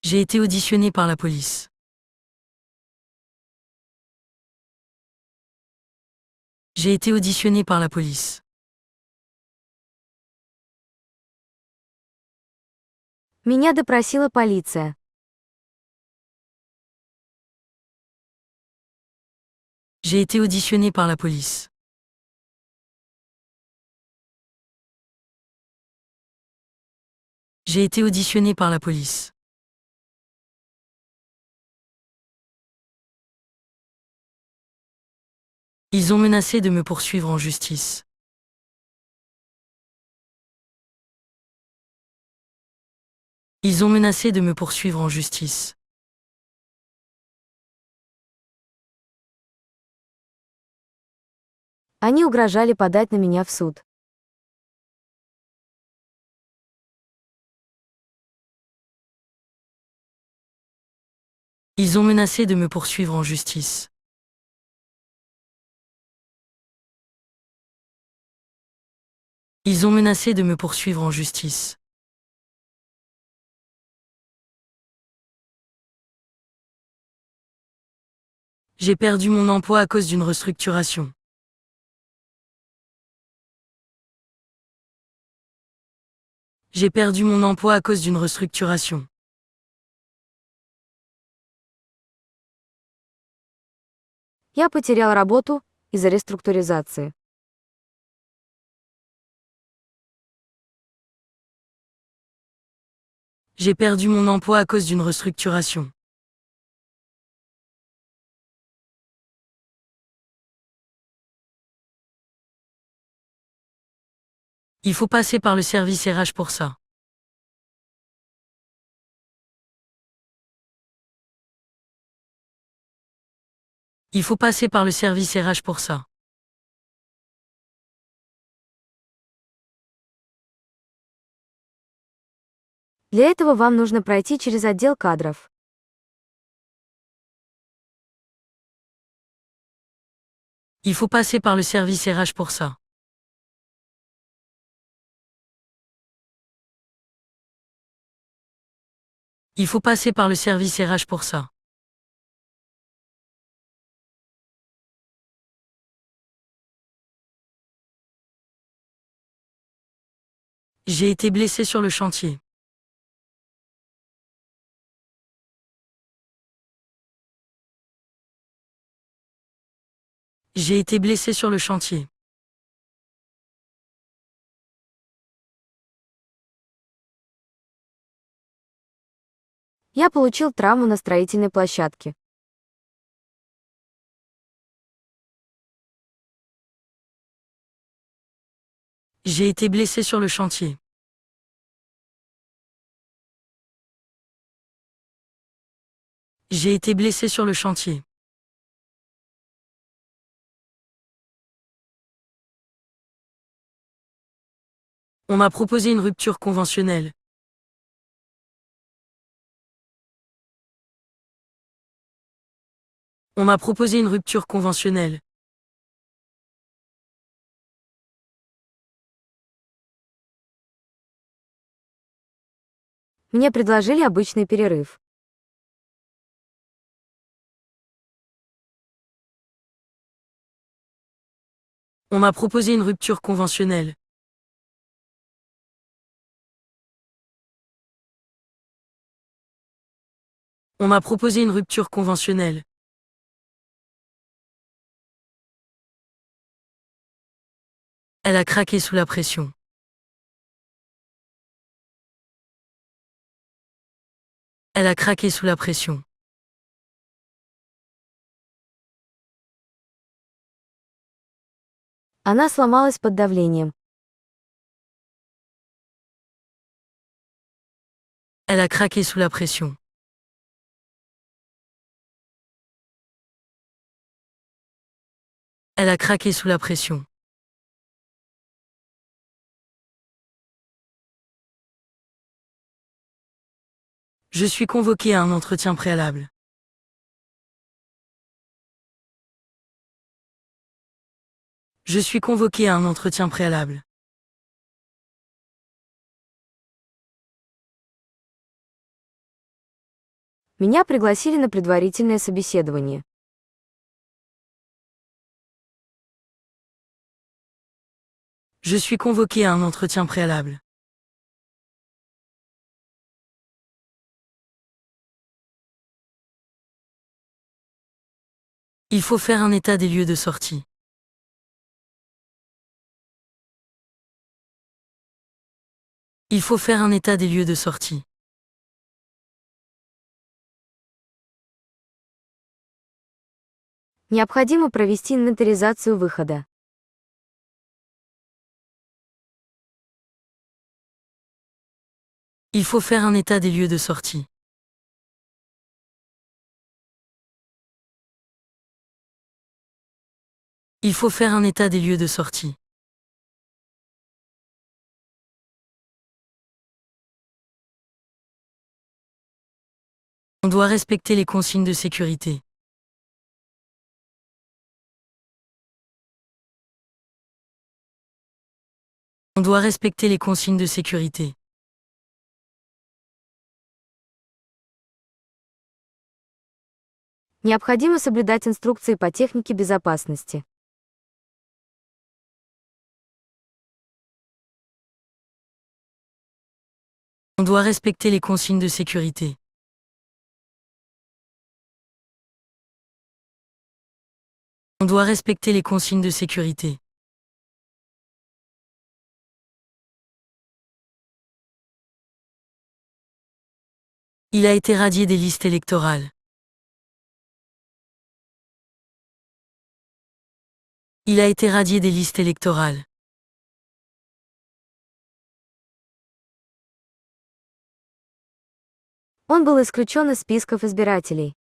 J'ai été auditionnée par la police. J'ai été auditionnée par la police. Меня допросила полиция. J'ai été auditionnée par la police. J'ai été auditionnée par la police. Ils ont menacé de me poursuivre en justice. Ils ont menacé de me poursuivre en justice. Они угрожали подать на меня в суд. Ils ont menacé de me poursuivre en justice. Ils ont menacé de me poursuivre en justice. J'ai perdu mon emploi à cause d'une restructuration. J'ai perdu mon emploi à cause d'une restructuration. Я потерял работу из-за реструктуризации. J'ai perdu mon emploi à cause d'une restructuration. Il faut passer par le service RH pour ça. Il faut passer par le service RH pour ça. Для этого вам нужно пройти через отдел кадров. Il faut passer par le service RH pour ça. Il faut passer par le service RH pour ça. J'ai été blessé sur le chantier. J'ai été blessé sur le chantier. Я получил травму на строительной площадке. J'ai été blessé sur le chantier. J'ai été blessé sur le chantier. On m'a proposé une rupture conventionnelle. On m'a proposé une rupture conventionnelle. Мне предложили обычный перерыв. On m'a proposé une rupture conventionnelle. On m'a proposé une rupture conventionnelle. Elle a craqué sous la pression. Elle a craqué sous la pression. Она сломалась под давлением. Elle a craqué sous la pression. Elle a craqué sous la pression. Je suis convoqué à un entretien préalable. Je suis convoqué à un entretien préalable. Меня пригласили на предварительное собеседование. Je suis convoqué à un entretien préalable. Il faut faire un état des lieux de sortie. Il faut faire un état des lieux de sortie. Необходимо провести инвентаризацию выхода. Il faut faire un état des lieux de sortie. Il faut faire un état des lieux de sortie. On doit respecter les consignes de sécurité. On doit respecter les consignes de sécurité. Необходимо соблюдать инструкции по технике безопасности. On doit respecter les consignes de sécurité. On doit respecter les consignes de sécurité. Il a été radié des listes électorales. Il a été radié des listes électorales. Он был исключен из списков избирателей.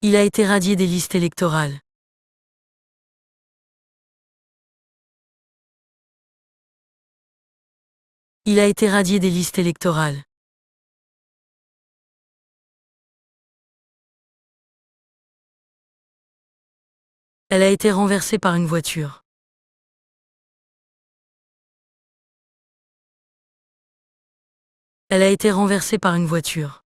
Il a été radié des listes électorales. Il a été radié des listes électorales. Elle a été renversée par une voiture. Elle a été renversée par une voiture.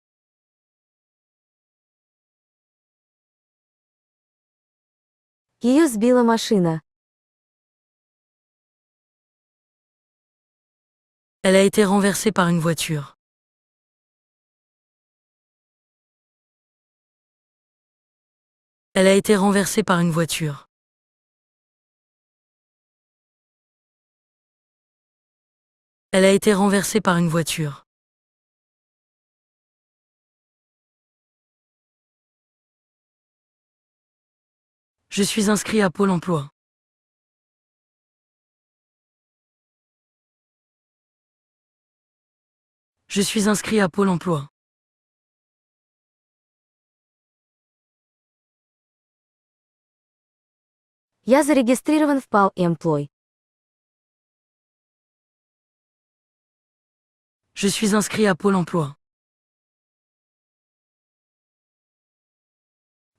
Ее сбила машина. Elle a été renversée par une voiture. Elle a été renversée par une voiture. Elle a été renversée par une voiture. Je suis inscrit à Pôle emploi. Je suis inscrit à Pôle emploi. Я зарегистрирован в Pal-Employ. Je suis inscrit à Pôle emploi.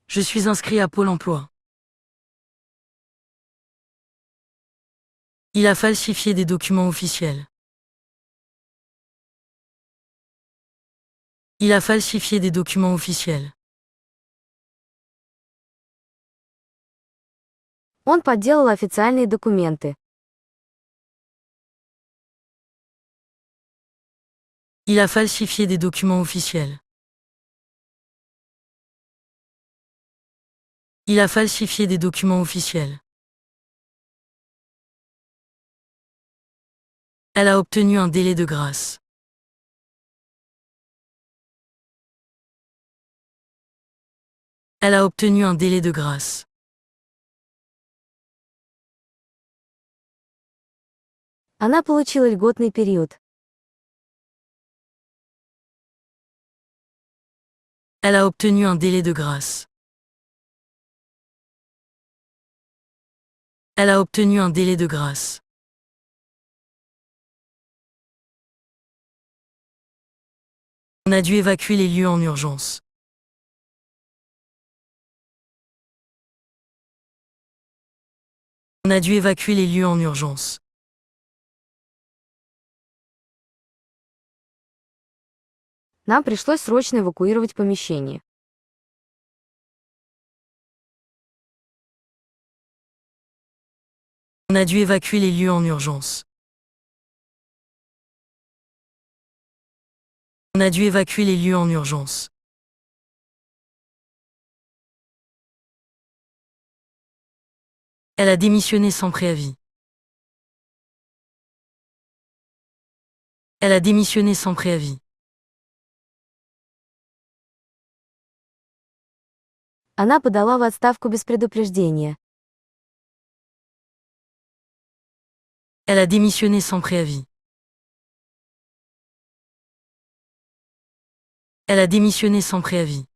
Je suis inscrit à Pôle emploi. Il a falsifié des documents officiels. Il a falsifié des documents officiels. Он подделал официальные документы. Il a falsifié des documents officiels. Il a falsifié des documents officiels. Elle a obtenu un délai de grâce. Elle a obtenu un délai de grâce. Она получила льготный период. Elle a obtenu un délai de grâce. Elle a obtenu un délai de grâce. On a dû évacuer les lieux en urgence. On a dû évacuer les lieux en urgence. Нам пришлось срочно эвакуировать помещение. On a dû évacuer les lieux en urgence. On a dû évacuer les lieux en urgence. Elle a démissionné sans préavis. Elle a démissionné sans préavis. Она подала в отставку без предупреждения. Elle a démissionné sans préavis. Elle a démissionné sans préavis.